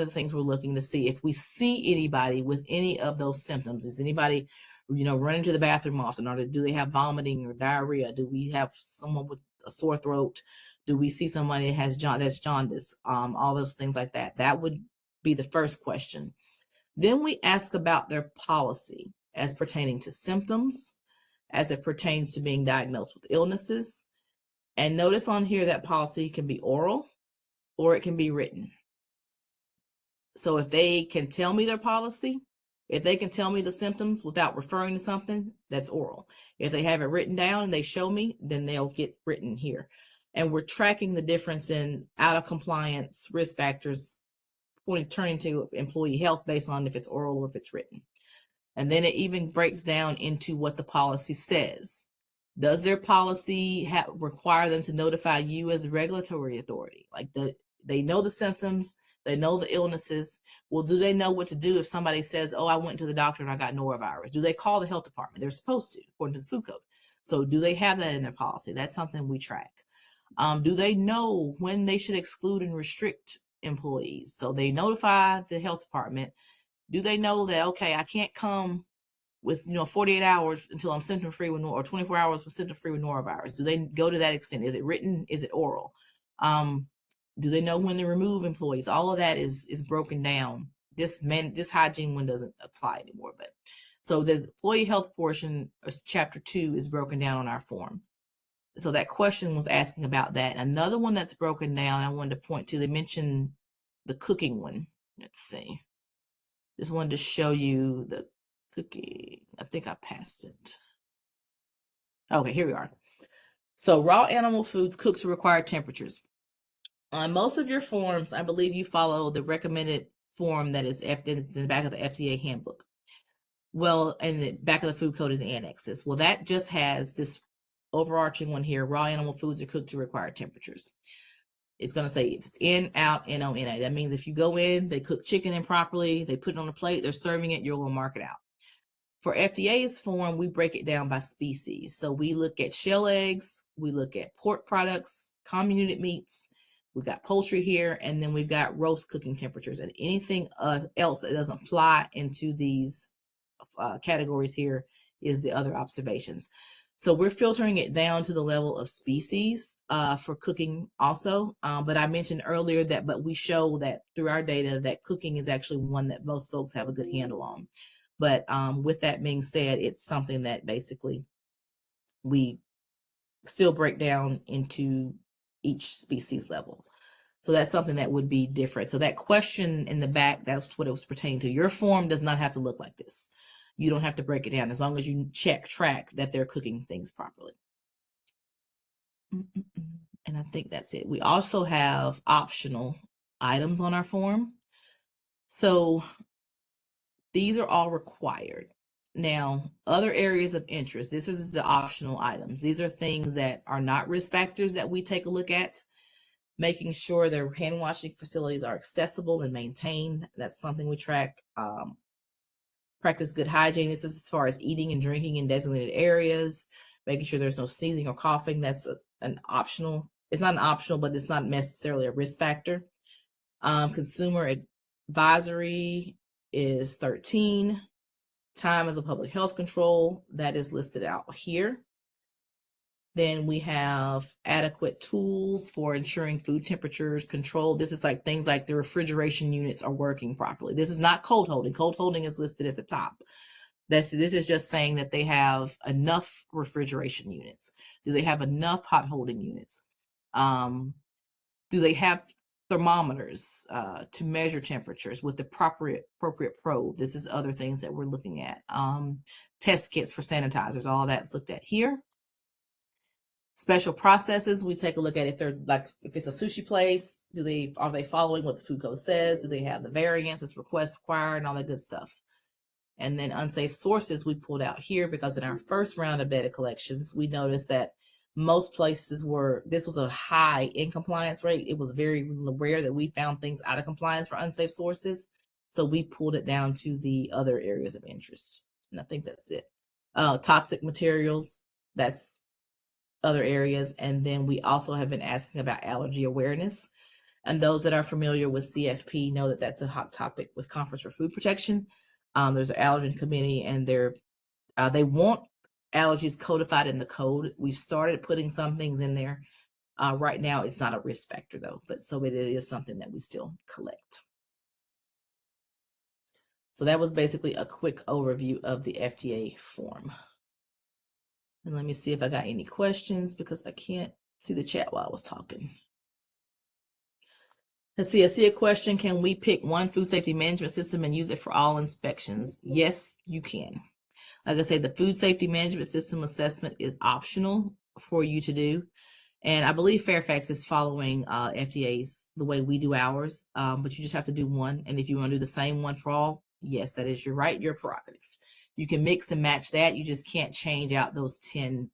B: things we're looking to see if we see anybody with any of those symptoms. Is anybody, running to the bathroom often, or do they have vomiting or diarrhea? Do we have someone with a sore throat? Do we see somebody that has that's jaundice? All those things like that. That would be the first question. Then we ask about their policy as pertaining to symptoms, as it pertains to being diagnosed with illnesses. And notice on here that policy can be oral or it can be written. So if they can tell me their policy, if they can tell me the symptoms without referring to something, that's oral. If they have it written down and they show me, then they'll get written here. And we're tracking the difference in out of compliance risk factors turning to employee health based on if it's oral or if it's written. And then it even breaks down into what the policy says. Does their policy require them to notify you as a regulatory authority? Like they know the symptoms, they know the illnesses. Well, do they know what to do if somebody says, oh, I went to the doctor and I got norovirus? Do they call the health department? They're supposed to, according to the food code. So do they have that in their policy? That's something we track. Do they know when they should exclude and restrict employees? So they notify the health department. Do they know that, okay, I can't come with 48 hours until I'm symptom free with or 24 hours with symptom free with norovirus? Do they go to that extent? Is it written? Is it oral? Do they know when to remove employees? All of that is broken down. This hygiene one doesn't apply anymore, but so the employee health portion of chapter 2 is broken down on our form. So that question was asking about that. Another one that's broken down, I wanted to point to, they mentioned the cooking one. Let's see. Just wanted to show you the cooking. I think I passed it. Okay, here we are. So raw animal foods cooked to required temperatures. On most of your forms, I believe you follow the recommended form that is in the back of the FDA handbook. Well, in the back of the food code in the annexes. Well, that just has this overarching one here. Raw animal foods are cooked to required temperatures. It's going to say if it's in, out, N-O-N-A. That means if you go in, they cook chicken improperly, they put it on a plate, they're serving it, you're going to mark it out. For FDA's form, we break it down by species. So we look at shell eggs, we look at pork products, common unit meats, we've got poultry here, and then we've got roast cooking temperatures, and anything else that doesn't fly into these categories here is the other observations. So we're filtering it down to the level of species for cooking also. But I mentioned earlier but we show that through our data that cooking is actually one that most folks have a good handle on. But with that being said, it's something that basically we still break down into each species level. So that's something that would be different. So that question in the back, that's what it was pertaining to. Your form does not have to look like this. You don't have to break it down as long as you track that they're cooking things properly. And I think that's it. We also have optional items on our form. So these are all required. Now, other areas of interest, this is the optional items. These are things that are not risk factors that we take a look at. Making sure their hand washing facilities are accessible and maintained. That's something we track. Practice good hygiene. This is as far as eating and drinking in designated areas. Making sure there's no sneezing or coughing. That's an optional. It's not an optional, but it's not necessarily a risk factor. Consumer advisory is 13. Time as a public health control, that is listed out here. Then we have adequate tools for ensuring food temperatures control. This is like things like the refrigeration units are working properly. This is not cold holding. Cold holding is listed at the top. This is just saying that they have enough refrigeration units. Do they have enough hot holding units? Do they have thermometers to measure temperatures with the appropriate probe? This is other things that we're looking at. Test kits for sanitizers, all that's looked at here. Special processes, we take a look at if they're like, if it's a sushi place, are they following what the food code says? Do they have the variants as request required and all that good stuff? And then unsafe sources we pulled out here because in our first round of data collections, we noticed that most places this was a high in compliance rate. It was very rare that we found things out of compliance for unsafe sources. So we pulled it down to the other areas of interest. And I think that's it. Toxic materials, that's other areas. And then we also have been asking about allergy awareness. And those that are familiar with CFP know that that's a hot topic with Conference for Food Protection. There's an allergen committee, and they want allergies codified in the code. We've started putting some things in there. Right now, it's not a risk factor though, but so it is something that we still collect. So that was basically a quick overview of the FTA form. And let me see if I got any questions because I can't see the chat while I was talking. Let's see, I see a question. Can we pick one food safety management system and use it for all inspections? Yes, you can. Like I said, the food safety management system assessment is optional for you to do. And I believe Fairfax is following FDA's the way we do ours, but you just have to do one. And if you want to do the same one for all, yes, that is your right, your prerogative. You can mix and match that. You just can't change out those 10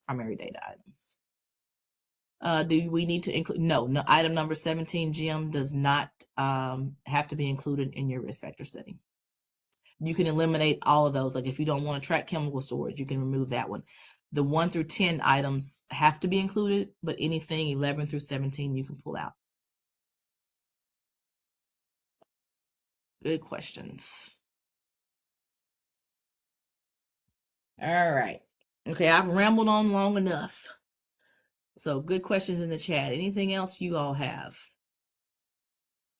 B: primary data items. Do we need to include? No, item number 17, Jim, does not have to be included in your risk factor setting. You can eliminate all of those. Like if you don't want to track chemical storage, you can remove that one. The 1 through 10 items have to be included, but anything 11 through 17 you can pull out. Good questions. All right. Okay, I've rambled on long enough. So good questions in the chat. Anything else you all have?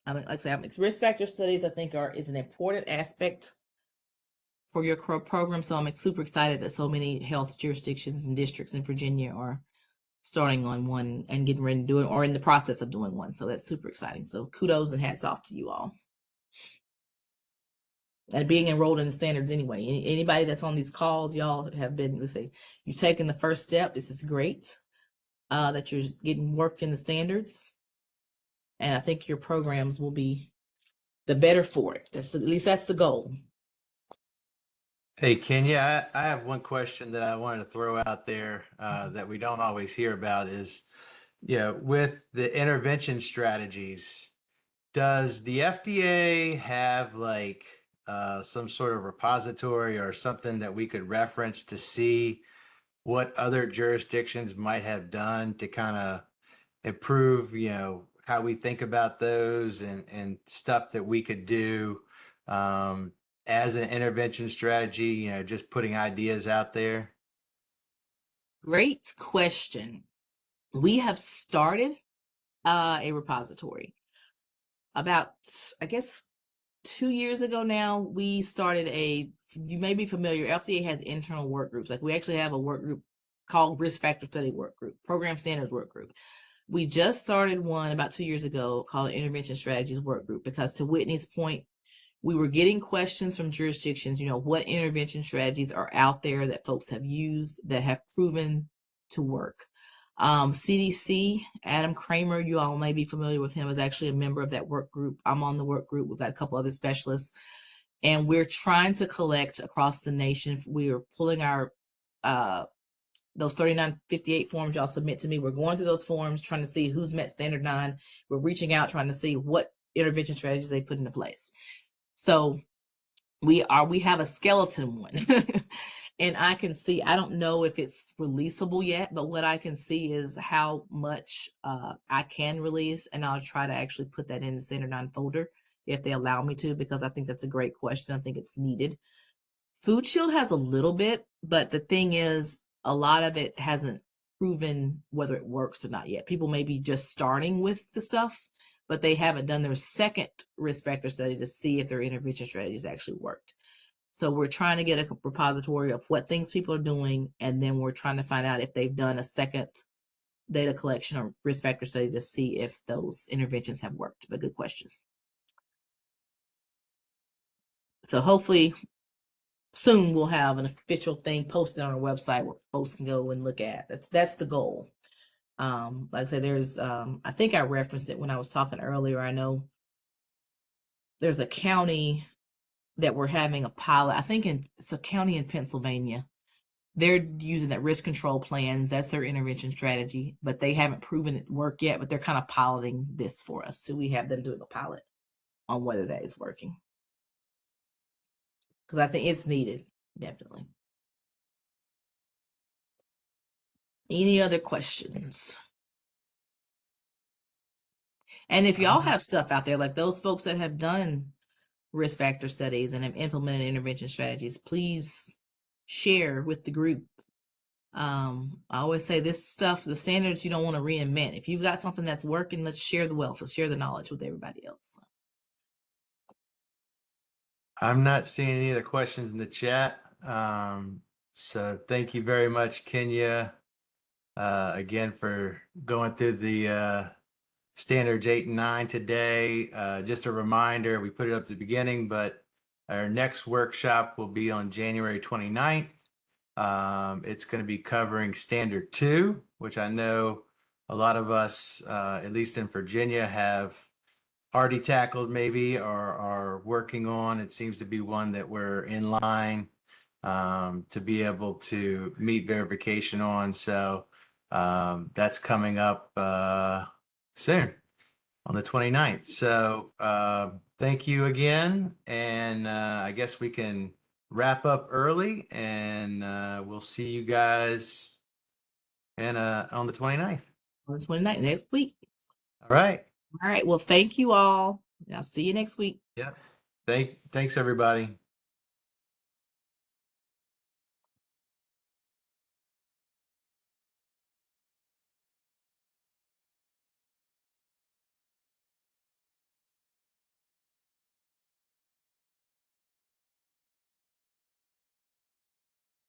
B: Like I said, risk factor studies I think is an important aspect for your program. So I'm super excited that so many health jurisdictions and districts in Virginia are starting on one and getting ready to do it or in the process of doing one. So that's super exciting. So kudos and hats off to you all. And being enrolled in the standards anyway. Anybody that's on these calls, y'all have been, let's say, you've taken the first step. This is great that you're getting work in the standards. And I think your programs will be the better for it. At least that's the goal.
A: Hey, Kenya, I have one question that I wanted to throw out there that we don't always hear about is, with the intervention strategies, does the FDA have like some sort of repository or something that we could reference to see what other jurisdictions might have done to kind of improve, how we think about those and stuff that we could do as an intervention strategy, just putting ideas out there?
B: Great question. We have started a repository. About, I guess, 2 years ago now, we started you may be familiar, FDA has internal work groups. Like we actually have a work group called Risk Factor Study Work Group, Program Standards Work Group. We just started one about 2 years ago called Intervention Strategies Work Group because to Whitney's point, we were getting questions from jurisdictions, what intervention strategies are out there that folks have used that have proven to work. CDC, Adam Kramer, you all may be familiar with him, is actually a member of that work group. I'm on the work group. We've got a couple other specialists, and we're trying to collect across the nation. We are pulling our those 3958 forms y'all submit to me. We're going through those forms, trying to see who's met standard 9. We're reaching out, trying to see what intervention strategies they put into place. So we have a skeleton one. And I can see, I don't know if it's releasable yet, but what I can see is how much I can release, and I'll try to actually put that in the standard 9 folder if they allow me to, because I think that's a great question. I think it's needed. Food Shield has a little bit, but the thing is, a lot of it hasn't proven whether it works or not yet. People may be just starting with the stuff, but they haven't done their second risk factor study to see if their intervention strategies actually worked. So we're trying to get a repository of what things people are doing, and then we're trying to find out if they've done a second data collection or risk factor study to see if those interventions have worked. But good question. So hopefully soon we'll have an official thing posted on our website where folks can go and look at. That's the goal. Like I said, there's I think I referenced it when I was talking earlier. I know there's a county that we're having a pilot. I think it's a county in Pennsylvania. They're using that risk control plan. That's their intervention strategy, but they haven't proven it work yet, but they're kind of piloting this for us. So we have them doing a pilot on whether that is working. Because I think it's needed, definitely. Any other questions? And if y'all have stuff out there, like those folks that have done risk factor studies and have implemented intervention strategies, please share with the group. I always say this stuff, the standards you don't want to reinvent. If you've got something that's working, let's share the wealth, let's share the knowledge with everybody else.
A: I'm not seeing any other questions in the chat. So thank you very much, Kenya, again, for going through the standards 8 and 9 today. Just a reminder, we put it up at the beginning, but our next workshop will be on January 29th. It's going to be covering standard 2, which I know a lot of us, at least in Virginia, have already tackled maybe or are working on. It seems to be one that we're in line to be able to meet verification on. So that's coming up soon on the 29th. So thank you again. And I guess we can wrap up early, and we'll see you guys on the 29th.
B: On the 29th, next week.
A: All right.
B: All right. Well, thank you all. I'll see you next week.
A: Yeah. Thanks everybody.